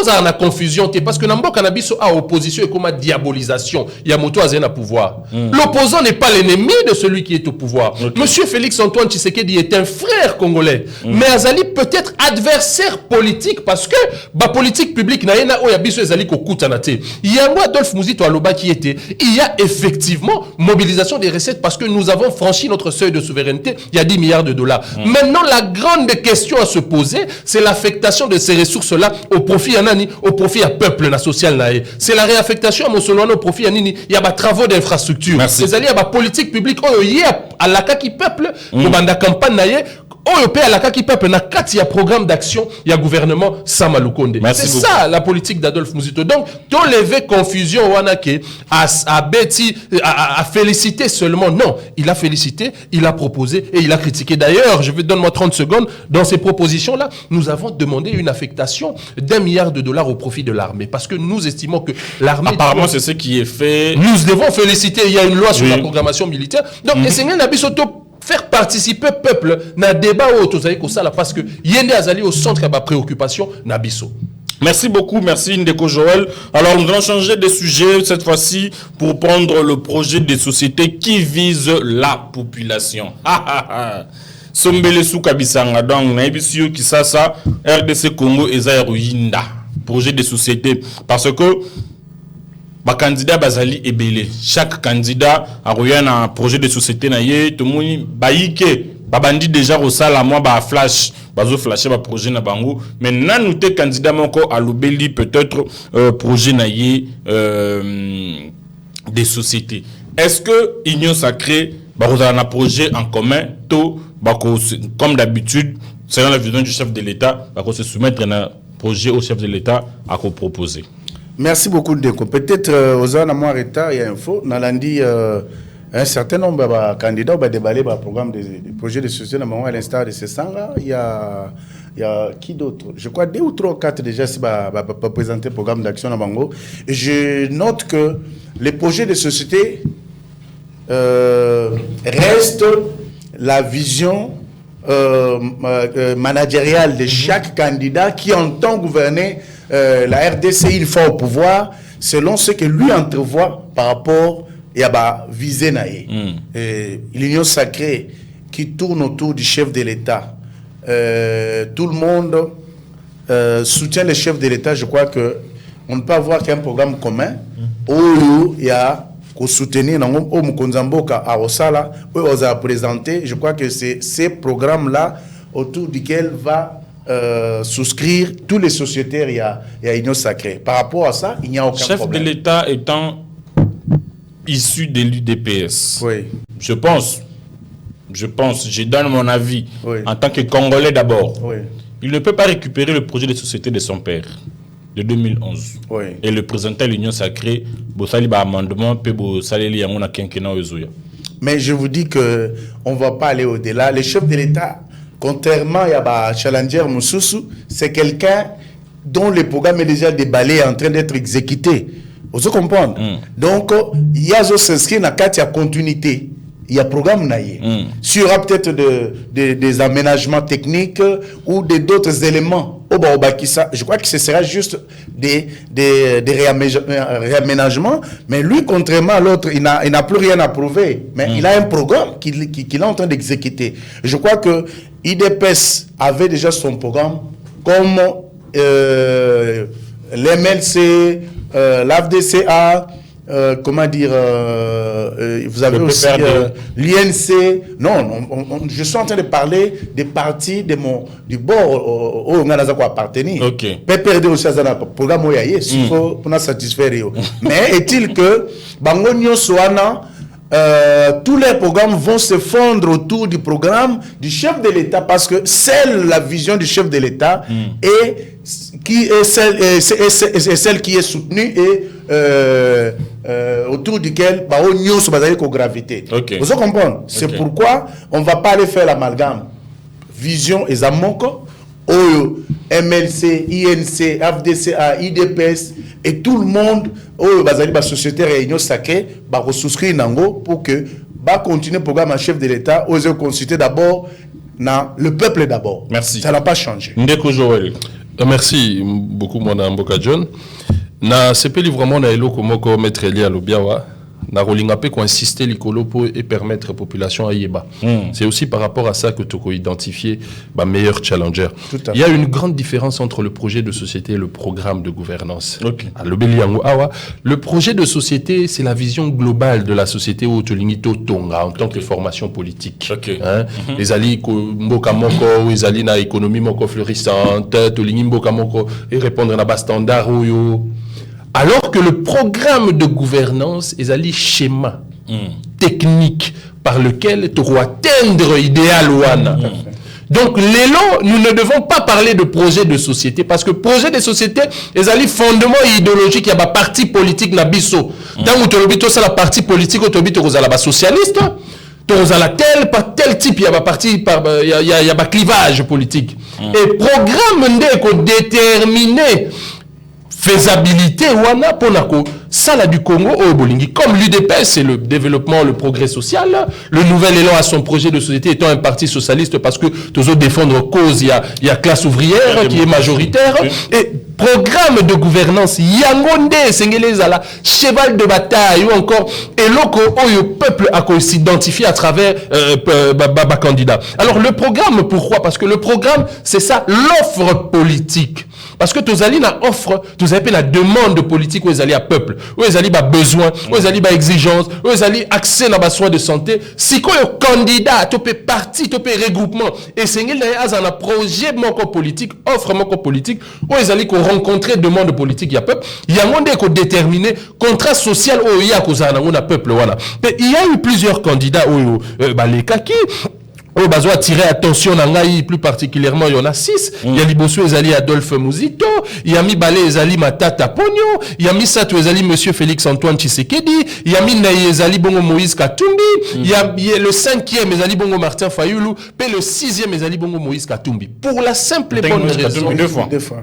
dans la confusion, parce que Nambo Cannabis a opposition et comme à diabolisation, il y a moto à pouvoir. L'opposant n'est pas l'ennemi de celui qui est au pouvoir. Monsieur Félix Antoine Tshisekedi est un frère congolais, mais Azali peut-être adversaire politique parce que la politique publique n'a rien à Biso Azali Kokutanate. Il y a moi Adolphe Muzito Aloba qui était. Il y a effectivement mobilisation des recettes parce que nous avons franchi notre seuil de souveraineté. Il y a 10 milliards de dollars. Maintenant, la grande question à se poser, c'est l'affectation de ces ressources-là au profit au profit à peuple na social nae. C'est la réaffectation à Mosoloano au profit à Nini. Il y a des travaux d'infrastructure. C'est à dire la politique publique oh y a la qui peuple au banda campagne nae. Oh y a la qui peuple na il y a programme d'action, il y a gouvernement Samalukonde. C'est ça la politique d'Adolphe Muzito. Donc ton lever confusion wanake à Betty à féliciter seulement non, il a félicité, il a proposé et il a critiqué. D'ailleurs, je vais donner-moi 30 secondes dans ces propositions là, nous avons demandé une affectation d'1 milliard de dollars au profit de l'armée parce que nous estimons que l'armée apparemment c'est ce qui est fait. Nous devons féliciter, il y a une loi sur la programmation militaire. Donc essayez nabisoto faire participer peuple na débat autour de ça parce que yende azali au centre de la préoccupation nabiso. Merci beaucoup, merci Ndeko Joël. Alors nous allons changer de sujet cette fois-ci pour prendre le projet des sociétés qui vise la population. Sombele Soukabisanga donc naibisio qui ça RDC Congo et Zaïroyinda projet de société parce que ba candidat bazali ebele chaque candidat a un projet de société na ye to moni baike babandi déjà rosala moi ba flash bazo flasher ba projet na bango mais nan nous te candidat moko a lobeli peut-être projet na ye des sociétés. Est-ce que Union Sacrée ba un projet en commun to comme d'habitude selon la vision du chef de l'État ba se soumettre un projet au chef de l'État à proposer? Merci beaucoup, Ndeko. Peut-être aux Anamoireta, il y a info. Nalandi, un certain nombre de candidats ont déballé le programme des projets de société, à l'instar de ces 100 là. Il y a qui d'autre? Je crois 2 ou 3 ou 4 déjà qui ont présenté le programme d'action à Bango. Et je note que les projets de société restent la vision managériale de chaque candidat qui entend gouverner la RDC une fois au pouvoir selon ce que lui entrevoit par rapport à la visée naïe. L'Union Sacrée qui tourne autour du chef de l'État. Tout le monde soutient le chef de l'État. Je crois qu'on ne peut pas avoir qu'un programme commun où il y a qu'au soutenir au Mukonzamboka à Osala, où on a présenté. Je crois que c'est ces programmes-là autour duquel va souscrire tous les sociétaires, il y a Union Sacrée. Par rapport à ça, il n'y a aucun Chef problème. de l'État étant issu de l'UDPS, Oui. je pense, je donne mon avis, Oui. en tant que Congolais d'abord, Oui. il ne peut pas récupérer le projet de société de son père de 2011 Oui. et le présenter à l'Union Sacrée, Bossali ba amendement, pe Bossali li yango na quinquennat Ozoya. Mais je vous dis qu'on ne va pas aller au-delà. Le chef de l'État, contrairement à Challenger Moussoussou, c'est quelqu'un dont le programme est déjà déballé, en train d'être exécuté. Vous comprenez? Donc, il y a s'inscrit dans la continuité. Il y a un programme naïe. S'il y aura peut-être des aménagements techniques ou d'autres éléments, je crois que ce sera juste des réaménagements. Mais lui, contrairement à l'autre, il n'a plus rien à prouver. Mais il a un programme qu'il est en train d'exécuter. Je crois que IDPS avait déjà son programme comme l'MLC, l'AFDCA, comment dire, vous avez aussi l'INC. Non, je suis en train de parler des partis du bord où on a appartenu. Ok. PPRD aussi a un programme où il y a pour nous satisfaire. Mais est-il que Bangonio Soana, tous les programmes vont se fondre autour du programme du chef de l'État parce que c'est la vision du chef de l'État et celle qui est soutenue et autour duquel nous sommes gravité. Okay. Vous comprenez? C'est pourquoi on ne va pas aller faire l'amalgame. Vision et Zamoko, MLC, INC, FDCA, IDPS et tout le monde, la société Réunion Sacrée, va souscrire pour que continuer le programme en chef de l'État, oser consulter d'abord le peuple d'abord. Merci. Ça n'a pas changé. Ndeko Joël. Merci beaucoup, mon Mboka John. Na sepeli vraiment na eloko moko maître Elia Lobiawa na rolinga pe ko insister likolo pour et permettre population à yeba. C'est aussi par rapport à ça que tu peux identifier ma meilleur challenger. Il y a une grande différence entre le projet de société et le programme de gouvernance. Okay. Le projet de société, c'est la vision globale de la société où Tolinito Tonga en tant que formation politique. Okay. Hein? Les alliés mboka moko, les alliés na économie moko florissante, Tolingi mboka moko et répondre à bas standard ou alors que le programme de gouvernance est un schéma technique par lequel tu dois atteindre l'idéal. Donc, nous ne devons pas parler de projet de société parce que projet de société est un fondement idéologique. Il y a un parti politique na biso. Dans où tu as la partie politique, tu as la socialiste, tu as tel type, il y a un parti, il y a un clivage politique. Et programme n'est déterminé. Faisabilité wana ponako sala du Congo au Bolingi comme l'UDPS c'est le développement le progrès social le nouvel élan à son projet de société étant un parti socialiste parce que tous autres défendre cause il y a classe ouvrière qui est majoritaire et programme de gouvernance yangonde sengeleza la cheval de bataille ou encore eloko au peuple a s'identifier à travers candidat. Alors le programme pourquoi? Parce que le programme c'est ça l'offre politique. Parce que tous allez na offre, tous allez la demande politique où ils allez à peuple, où ils allez à besoin, où ils allez à exigence, où ils allez accès à soins de santé. Si quoi candidat, tu peux parti, tu peux regroupement et c'est un projet moko politique, offre moko politique où ils allez rencontrer demande politique ya peuple. Il y a un monde qui déterminé contrat social où il y a un peuple voilà. Mais il y a eu plusieurs candidats où les kaki Oh, bah, attirer attention, plus particulièrement, il y en a 6. Il y a Libosso Ezali Adolphe Mouzito, il y a mis Balé Ezali Matata Pogno, il y a mis Sato Ezali Monsieur Félix Antoine Tshisekedi, il y a mis Naï Ezali Bongo Moïse Katumbi, il y a le 5e Ezali Bongo Martin Fayoulou, puis le 6e Ezali Bongo Moïse Katumbi. Pour la simple et bonne raison.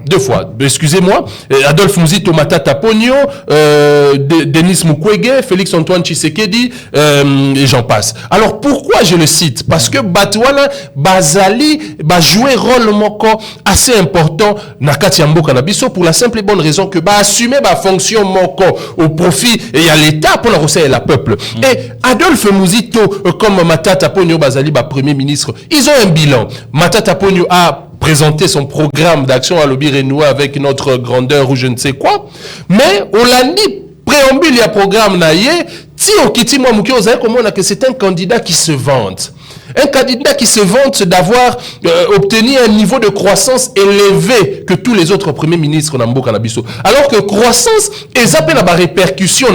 Deux fois. Excusez-moi. Adolphe Mouzito Matata Pogno, Denis Mukwege, Félix Antoine Tshisekedi, et j'en passe. Alors pourquoi je le cite? Parce que Batouana Bazali va jouer rôle moko assez important na kati ya mboka na biso pour la simple et bonne raison que va assumer ba fonction moko au profit et à l'état pour la recette et la peuple. Et Adolphe Mouzito comme Matata Pogno Bazali ba premier ministre, ils ont un bilan. Matata Pogno a présenté son programme d'action à lobby renoué avec notre grandeur ou je ne sais quoi, mais on l'a dit préambule, il y a programme naïe, si on quitte moi, que c'est un candidat qui se vante. Un candidat qui se vante d'avoir obtenu un niveau de croissance élevé que tous les autres premiers ministres dans Mboka Nabiso. Alors que croissance, ils appellent à répercussion,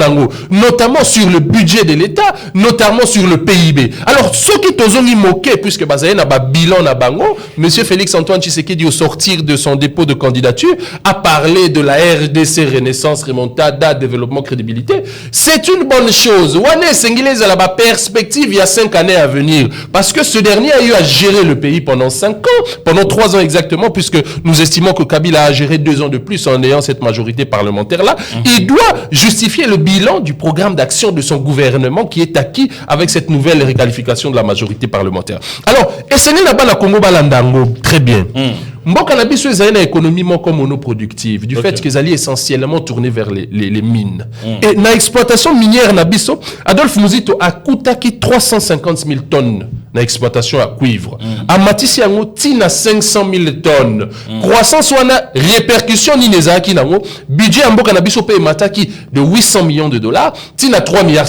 notamment sur le budget de l'État, notamment sur le PIB. Alors, ceux qui t'ont moqué, puisque Bazaïen a bilan na bango, M. Félix Antoine Tshisekedi, au sortir de son dépôt de candidature, a parlé de la RDC Renaissance, Remontada, Développement, Crédibilité. C'est une bonne chose. Wane Sengilez a la perspective il y a 5 années à venir. Parce que ce dernier a eu à gérer le pays pendant 5 ans, pendant 3 ans exactement, puisque nous estimons que Kabila a géré 2 ans de plus en ayant cette majorité parlementaire-là. Il doit justifier le bilan du programme d'action de son gouvernement qui est acquis avec cette nouvelle réqualification de la majorité parlementaire. Alors, Essene Nabana Congo Balandango, très bien. Mboka na biso ezali na économie moko monoproductive du fait qu'ils allaient essentiellement tourner vers les mines. Et na exploitation minière na biso, Adolphe Muzito a coûté 350 000 tonnes na exploitation à cuivre. A matisi yango tina 500 000 tonnes. Croissance wana répercussion ni nezaki nango budget ya mboka na biso pe mataki de 800 millions de dollars tina 3,6 milliards.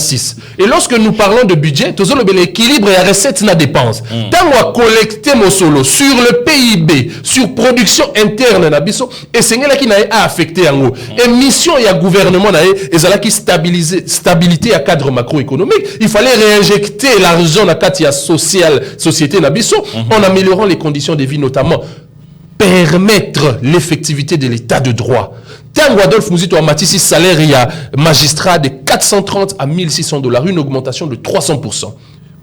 Et lorsque nous parlons de budget, tozolo be l'équilibre et la recette na dépense. Tango a collecté mo solo sur le PIB, sur production interne na biso et sengela ki na a affecté yango. Et mission ya gouvernement na ezalaki stabilité à cadre macroéconomique, il fallait réinjecter l'argent na kati ya société Nabiso en améliorant les conditions de vie, notamment permettre l'effectivité de l'état de droit. Tango Adolphe Muzito a matissé salaire il y a magistrat de 430 à 1600 $, une augmentation de 300%.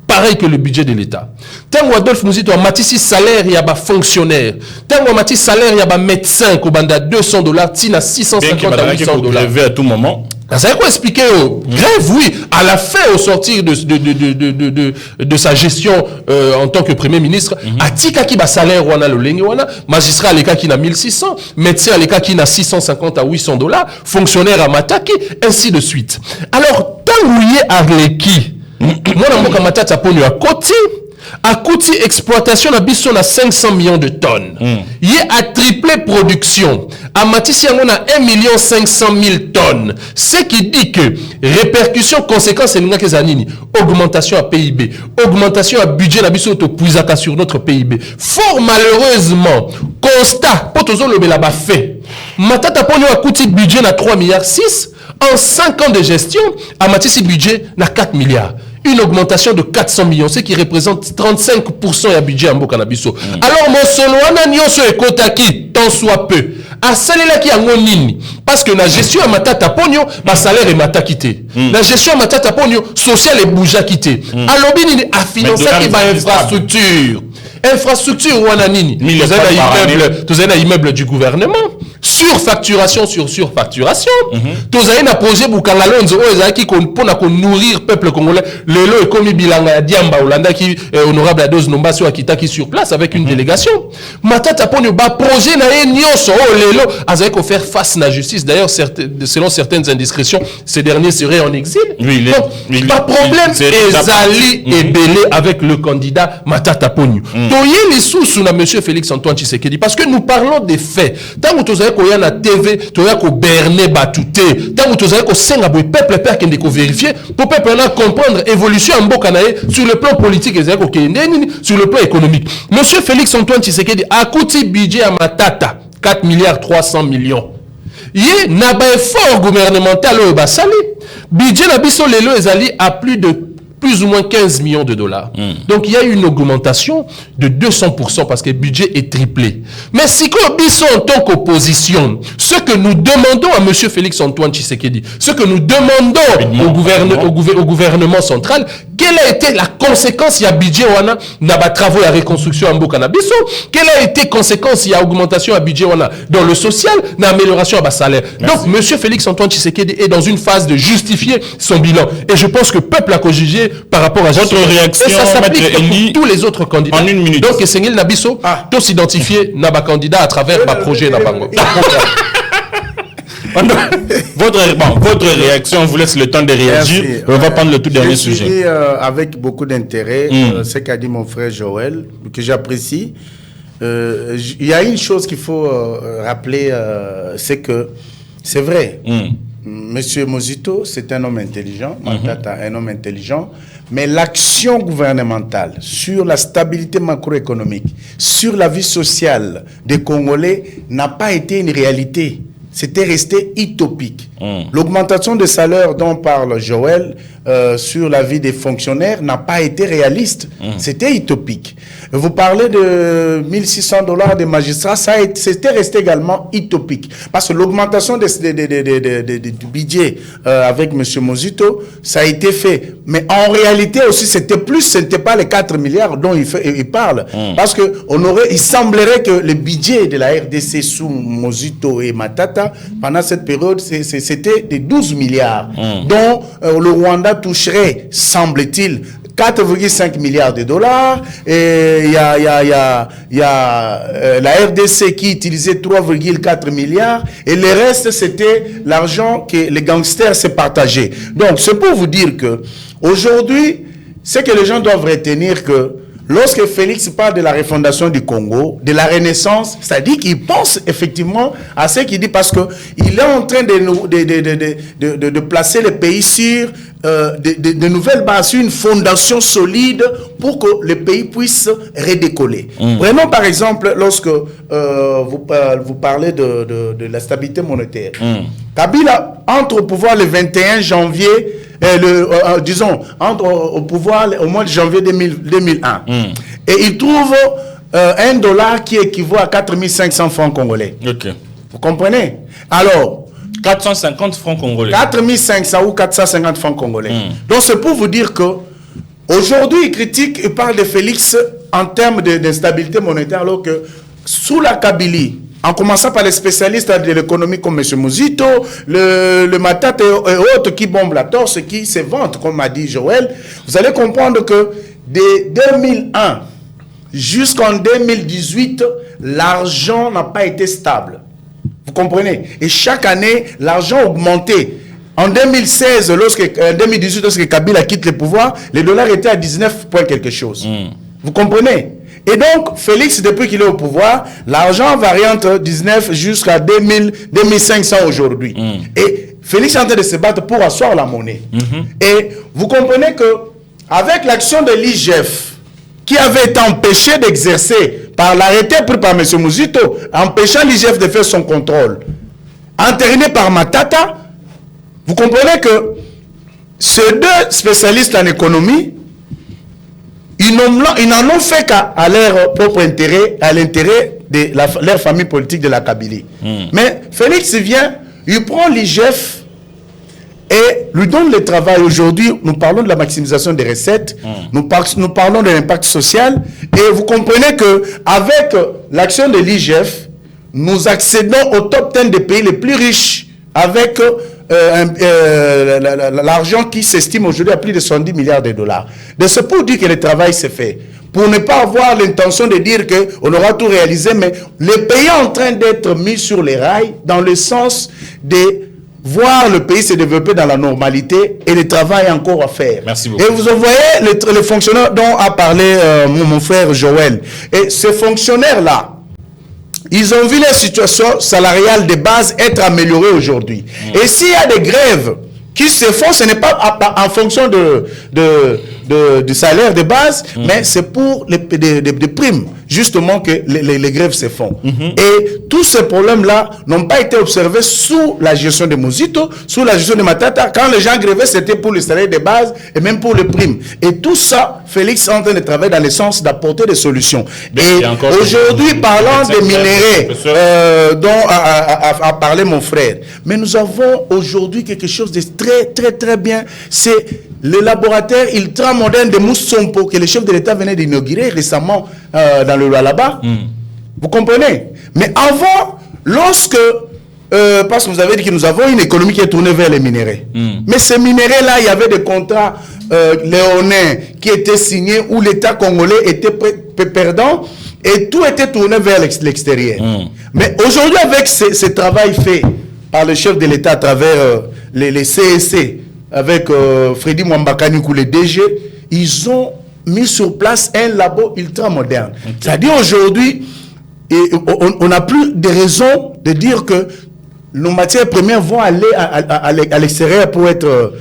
Pareil que le budget de l'État. Tango Adolphe Muzito a matissé salaire il y a fonctionnaire. Tango a matissé salaire il y a médecin qui a 200 $, tina 650 à 800 $. À tout moment. Ça veut quoi expliquer grève, oui, à la fin, au sortir de sa gestion en tant que Premier ministre, à tika ki ba salaire wana le lenge wana, magistrat à l'état qui n'a 1600, médecin à l'état qui n'a 650 à 800 $, fonctionnaire à Mataki, ainsi de suite. Alors, tant ouye Arleki, moi na mboka matata ponu à côté exploitation na biso na 500 millions de tonnes. Il y a triplé production. À Matisse, on a 1 500 000 tonnes. Ce qui dit que répercussion, conséquence, c'est augmentation à PIB, augmentation à budget na biso to puisaka sur notre PIB. Fort malheureusement, constat, potozo le belaba fait. Matata ponyo a coûté budget na 3,6 milliards. En 5 ans de gestion, à Matisse budget na 4 milliards. Une augmentation de 400 millions, ce qui représente 35% du budget en Mboka na biso. Alors, mon solo, on a nyonso ekotaki, tant soit peu. A salela ki yango nini? Parce que la gestion à matata ponyo, ma salaire est mata quitté. La gestion à matata ponyo, social est bouja quitté. Alors, nini a financé qui ba infrastructure. Infrastructure ou ananini. Tous un immeuble du gouvernement. Surfacturation sur surfacturation. Tous un projet Boukangalonzo ezaki pour nourrir peuple congolais. Lelo est comme bilanga Diamba Olanda qui honorable Ados Nombaso Akita qui sur place avec une délégation. Matata ponyo ba projet na nyonso lelo azaki faire face à la justice. D'ailleurs selon certaines indiscrétions, ces derniers seraient en exil. Donc pas problème ezali et belé avec le candidat Matata ponyo. Toye les sous na monsieur Félix Antoine Tshisekedi parce que nous parlons des faits. Tant que tozali ko ya na TV, toya ko berner batute. Tant que tozali ko senga boy peuple père kende ko vérifier pour peuple na comprendre évolution en mboka na sur le plan politique ezali ko kende sur le plan économique. Monsieur Félix Antoine Tshisekedi a coûté budget à Matata 4 milliards 300 millions. Yé na ba effort gouvernemental au basali. Budget na biso lelo ezali à plus ou moins 15 millions de dollars. Donc, il y a eu une augmentation de 200% parce que le budget est triplé. Mais si nous en tant qu'opposition, ce que nous demandons à M. Félix Antoine Tshisekedi, ce que nous demandons au gouvernement central, quelle a été la conséquence, il y a budget, il y a travaux à reconstruction en Bokanabiso, quelle a été conséquence, il y a augmentation à budget dans le social, dans l'amélioration à salaire. Donc, M. Félix Antoine Tshisekedi est dans une phase de justifier son bilan. Et je pense que le peuple a jugé par rapport à votre réaction, ça s'applique pour tous les autres candidats. En 1 minute. Donc, Sengel Nabiso, tous s'identifier Naba candidat à travers ma projet Nabango. Votre réaction, on vous laisse le temps de réagir. Merci. On va prendre le tout dernier sujet. Je suis avec beaucoup d'intérêt ce qu'a dit mon frère Joël, que j'apprécie. Il y a une chose qu'il faut rappeler, c'est que c'est vrai. Monsieur Muzito, c'est un homme intelligent. Matata, un homme intelligent. Mais l'action gouvernementale sur la stabilité macroéconomique, sur la vie sociale des Congolais n'a pas été une réalité. C'était resté utopique. L'augmentation des salaires dont parle Joël sur la vie des fonctionnaires n'a pas été réaliste. C'était utopique. Vous parlez de $1 600 des magistrats, c'était resté également utopique. Parce que l'augmentation du budget avec M. Mozito, ça a été fait. Mais en réalité aussi, ce n'était pas les 4 milliards dont il parle. Parce que il semblerait que le budget de la RDC sous Mozito et Matata, pendant cette période, c'était des 12 milliards, dont le Rwanda toucherait, semble-t-il, 4,5 milliards de dollars. Et il y a la RDC qui utilisait 3,4 milliards. Et le reste, c'était l'argent que les gangsters se partageaient. Donc, c'est pour vous dire que aujourd'hui, c'est que les gens doivent retenir que lorsque Félix parle de la refondation du Congo, de la renaissance, c'est-à-dire qu'il pense effectivement à ce qu'il dit, parce qu'il est en train de placer le pays sur de nouvelles bases, sur une fondation solide pour que le pays puisse redécoller. Prenons par exemple, lorsque vous parlez de la stabilité monétaire. Kabila entre au pouvoir le 21 janvier, disons, entre au pouvoir au mois de janvier 2001. Et il trouve $1 qui équivaut à 4500 francs congolais. Ok. Vous comprenez? Alors, 450 francs congolais. 4500 ou 450 francs congolais. Donc, c'est pour vous dire que aujourd'hui, il critique, il parle de Félix en termes d'instabilité monétaire, alors que sous la Kabylie, en commençant par les spécialistes de l'économie comme M. Mozito, le Matata et autres qui bombent la torse, qui se vantent, comme a dit Joël, vous allez comprendre que de 2001 jusqu'en 2018, l'argent n'a pas été stable. Vous comprenez? Et chaque année, l'argent augmentait. En 2016, en 2018, lorsque Kabila quitte le pouvoir, le dollar était à 19 points quelque chose. Vous comprenez? Et donc, Félix, depuis qu'il est au pouvoir, l'argent varie entre 19 jusqu'à 2500 aujourd'hui. Et Félix est en train de se battre pour asseoir la monnaie. Et vous comprenez que avec l'action de l'IGF, qui avait été empêché d'exercer par l'arrêté pris par M. Mozito, empêchant l'IGF de faire son contrôle, entériné par Matata, vous comprenez que ces deux spécialistes en économie, ils n'en ont fait qu'à leur propre intérêt, à l'intérêt de leur famille politique de la Kabylie. Mais Félix vient, il prend l'IGF et lui donne le travail. Aujourd'hui, nous parlons de la maximisation des recettes, nous parlons de l'impact social, et vous comprenez qu'avec l'action de l'IGF, nous accédons au top 10 des pays les plus riches, avec l'argent qui s'estime aujourd'hui à plus de 70 milliards de dollars. Donc c'est pour dire que le travail s'est fait. Pour ne pas avoir l'intention de dire qu'on aura tout réalisé, mais le pays est en train d'être mis sur les rails dans le sens de voir le pays se développer dans la normalité, et le travail est encore à faire. Merci beaucoup. Et vous voyez les fonctionnaires dont a parlé mon frère Joël. Et ces fonctionnaires-là, ils ont vu la situation salariale de base être améliorée aujourd'hui. Et s'il y a des grèves qui se font, ce n'est pas en fonction du salaire de base, mais c'est pour des primes, justement, que les grèves se font. Et tous ces problèmes-là n'ont pas été observés sous la gestion de Mozito, sous la gestion de Matata. Quand les gens grévaient, c'était pour le salaire de base et même pour les primes. Et tout ça, Félix est en train de travailler dans le sens d'apporter des solutions. Et aujourd'hui, parlant des minéraux dont a parlé mon frère, mais nous avons aujourd'hui quelque chose de très bien. C'est le laboratoire ultramoderne de Moussompo que le chef de l'État venait d'inaugurer récemment dans le Lualaba. Vous comprenez? Mais avant, parce que vous avez dit que nous avons une économie qui est tournée vers les minéraux. Mais ces minéraux-là, il y avait des contrats léonins qui étaient signés où l'État congolais était perdant et tout était tourné vers l'extérieur. Mais aujourd'hui, avec ce travail fait par le chef de l'État à travers les CSC, avec Freddy Mwambakanikou, le DG, ils ont mis sur place un labo ultra moderne. C'est-à-dire aujourd'hui, on n'a plus de raison de dire que nos matières premières vont aller à l'extérieur pour être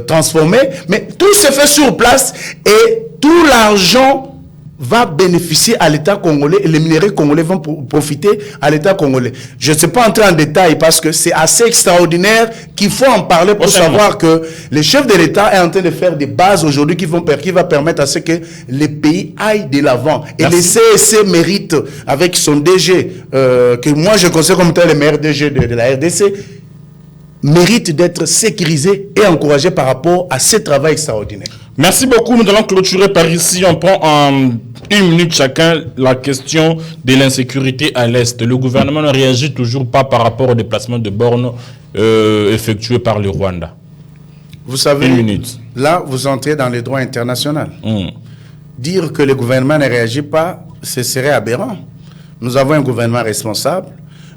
transformées, mais tout se fait sur place et tout l'argent va bénéficier à l'État congolais et les minéraux congolais vont profiter à l'État congolais. Je ne sais pas entrer en détail parce que c'est assez extraordinaire qu'il faut en parler pour savoir que le chef de l'État est en train de faire des bases aujourd'hui qui va permettre à ce que les pays aillent de l'avant. Et le CSC mérite, avec son DG, que moi je considère comme étant le meilleur DG de la RDC, mérite d'être sécurisé et encouragé par rapport à ce travail extraordinaire. Merci beaucoup. Nous allons clôturer par ici. On prend en 1 minute chacun la question de l'insécurité à l'Est. Le gouvernement ne réagit toujours pas par rapport au déplacement de bornes effectué par le Rwanda. Vous savez, 1 minute. Là, vous entrez dans les droits internationaux. Dire que le gouvernement ne réagit pas, ce serait aberrant. Nous avons un gouvernement responsable.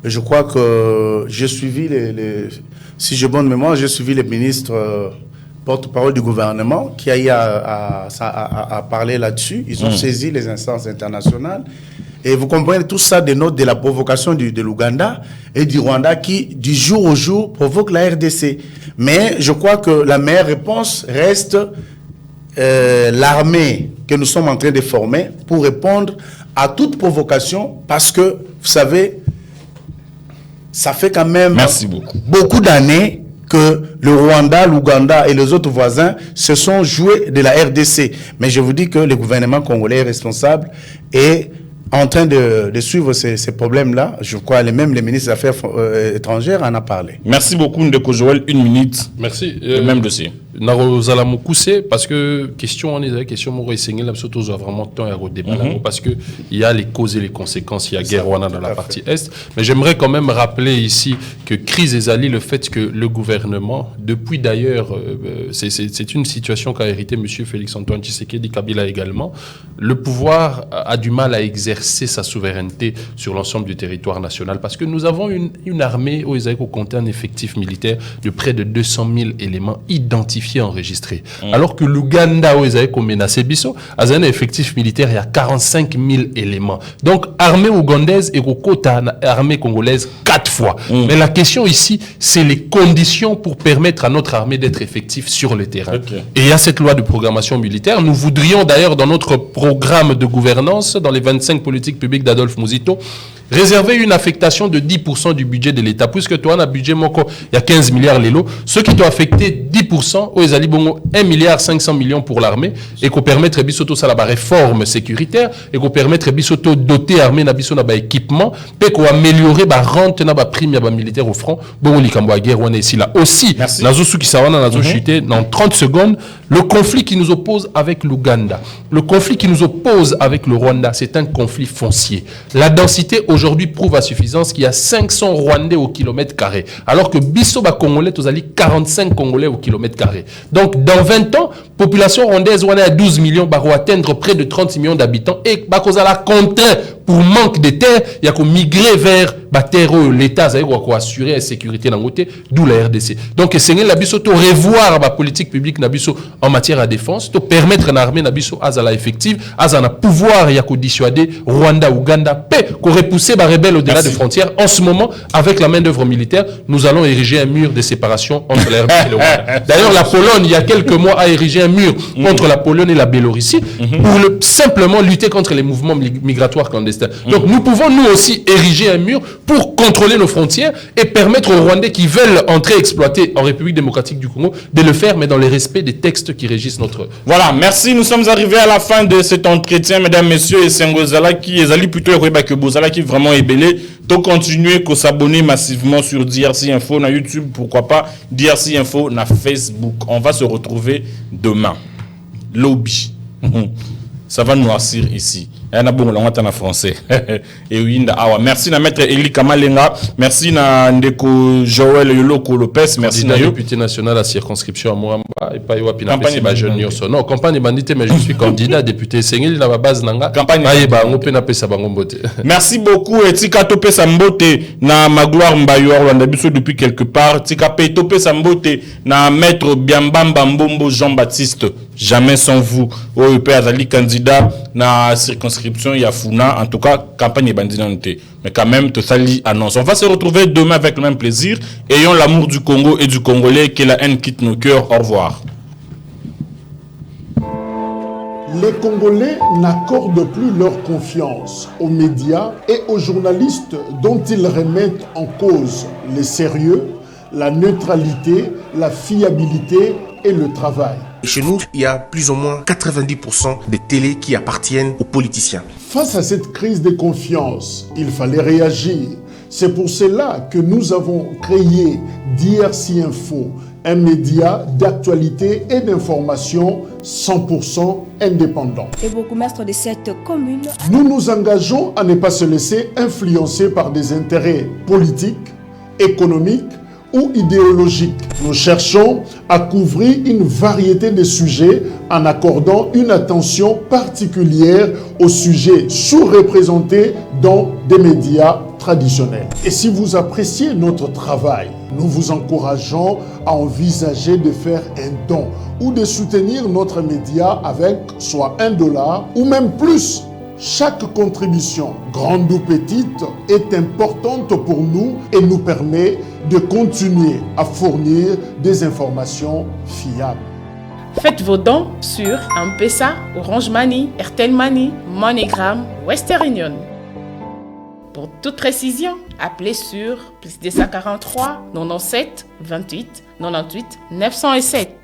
Je crois que j'ai suivi si j'ai bonne mémoire, j'ai suivi les ministres porte-parole du gouvernement qui a eu à parler là-dessus. Ils ont saisi les instances internationales. Et vous comprenez, tout ça dénote de la provocation de l'Ouganda et du Rwanda qui, du jour au jour, provoque la RDC. Mais je crois que la meilleure réponse reste l'armée que nous sommes en train de former pour répondre à toute provocation parce que, vous savez, ça fait quand même beaucoup d'années que le Rwanda, l'Ouganda et les autres voisins se sont joués de la RDC. Mais je vous dis que le gouvernement congolais est responsable et en train de suivre ces problèmes-là. Je crois même les ministres des Affaires étrangères en a parlé. Merci beaucoup, Ndeko Joël. 1 minute. Merci. Le même dossier. Narozala Moukoussé, parce que question on est la question Moro Essengel là surtout vraiment temps à redébat parce que il y a les causes et les conséquences, il y a guerre Rwanda dans la partie est, mais j'aimerais quand même rappeler ici que crise Ezali le fait que le gouvernement depuis d'ailleurs c'est une situation qu'a hérité monsieur Félix Antoine Tshisekedi Kabila également, le pouvoir a du mal à exercer sa souveraineté sur l'ensemble du territoire national parce que nous avons une armée où ils compté un effectif militaire de près de 200 000 éléments identifiés enregistrés. Alors que l'Ouganda, où ils avaient menacé Bisso, a un effectif militaire, il y a 45 000 éléments. Donc, armée ougandaise et armée congolaise 4 fois. Mais la question ici, c'est les conditions pour permettre à notre armée d'être effective sur le terrain. Et il y a cette loi de programmation militaire. Nous voudrions d'ailleurs, dans notre programme de gouvernance, dans les 25 politiques publiques d'Adolphe Mouzito, réserver une affectation de 10% du budget de l'État. Puisque toi, on a un budget, il y a 15 milliards l'élo. Ceux qui doivent affecter 10%, ils ont 1 milliard 500 millions pour l'armée et qu'on permettre bisoto ça la réforme sécuritaire et qu'on permettre bisoto doter armée na biso na ba équipement et qu'on améliorer ba rente na ba prime ya ba militaire au front. Bon likambo a guerre on est ici là aussi. Nazo suki sawana nazo chuter dans 30 secondes le conflit qui nous oppose avec l'Ouganda. Le conflit qui nous oppose avec le Rwanda, c'est un conflit foncier. La densité aujourd'hui prouve à suffisance qu'il y a 500 Rwandais au kilomètre carré alors que biso ba congolais tozali 45 Congolais au kilomètre carré. Donc, dans 20 ans, population rwandaise, on est à 12 millions, va atteindre près de 30 millions d'habitants et on a contraint pour manque de terre, il y a qu'on migrer vers la terre où l'État a assurer la sécurité dans le côté, d'où la RDC. Donc, c'est la biso to revoir la politique publique nabiso en matière de défense, to permettre à l'armée nabiso à la effective, à la pouvoir, il y a qu'on dissuader Rwanda, Ouganda, paix, qu'on repousser les rebelles au-delà des frontières. En ce moment, avec la main-d'œuvre militaire, nous allons ériger un mur de séparation entre la RDC et le Rwanda. D'ailleurs, la Pologne, il y a quelques mois, a érigé un mur contre la Pologne et la Biélorussie pour simplement lutter contre les mouvements migratoires clandestins. Donc, nous pouvons, nous aussi, ériger un mur pour contrôler nos frontières et permettre aux Rwandais qui veulent entrer exploiter en République démocratique du Congo de le faire, mais dans le respect des textes qui régissent notre... Voilà, merci. Nous sommes arrivés à la fin de cet entretien, mesdames, messieurs, et Sengozala qui est allé plutôt que Bozala qui vraiment est belé. Donc, continuez à s'abonner massivement sur DRC Info, na YouTube, pourquoi pas, DRC Info, na Facebook. On va se retrouver demain. Lobby. Ça va noircir ici. Il y a un bon en français. Et oui, merci à maître Eli Kamalenga. Merci à Ndeko Joël Yoloko Lopez. Merci à député national à la circonscription à Moamba. Et pas Yoa Pinapesi Bajeune Yoso. Non, campagne bandité, mais je suis candidat député. Sengeli na base nanga. Campagne merci beaucoup. Et Tika Topé Sambote na Magloire Mbayo Rwanda Biso depuis quelque part. Tika Pe Topé Sambote na maître Biambamba Mbombo Jean-Baptiste. Jamais sans vous. Oyo Pe Azali candidat na circonscription inscription, il y a Funa, en tout cas, campagne bandinante. Mais quand même, tout ça annonce. On va se retrouver demain avec le même plaisir. Ayons l'amour du Congo et du Congolais, que la haine quitte nos cœurs. Au revoir. Les Congolais n'accordent plus leur confiance aux médias et aux journalistes dont ils remettent en cause le sérieux, la neutralité, la fiabilité et le travail. Chez nous, il y a plus ou moins 90% des télés qui appartiennent aux politiciens. Face à cette crise de confiance, il fallait réagir. C'est pour cela que nous avons créé DRC Info, un média d'actualité et d'information 100% indépendant. Et bourgmestre de cette commune, nous nous engageons à ne pas se laisser influencer par des intérêts politiques, économiques ou idéologiques. Nous cherchons à couvrir une variété de sujets en accordant une attention particulière aux sujets sous-représentés dans des médias traditionnels. Et si vous appréciez notre travail, nous vous encourageons à envisager de faire un don ou de soutenir notre média avec soit $1 ou même plus. Chaque contribution, grande ou petite, est importante pour nous et nous permet de continuer à fournir des informations fiables. Faites vos dons sur M-Pesa, Orange Money, Airtel Money, MoneyGram, Western Union. Pour toute précision, appelez sur +243 97 28 98 907.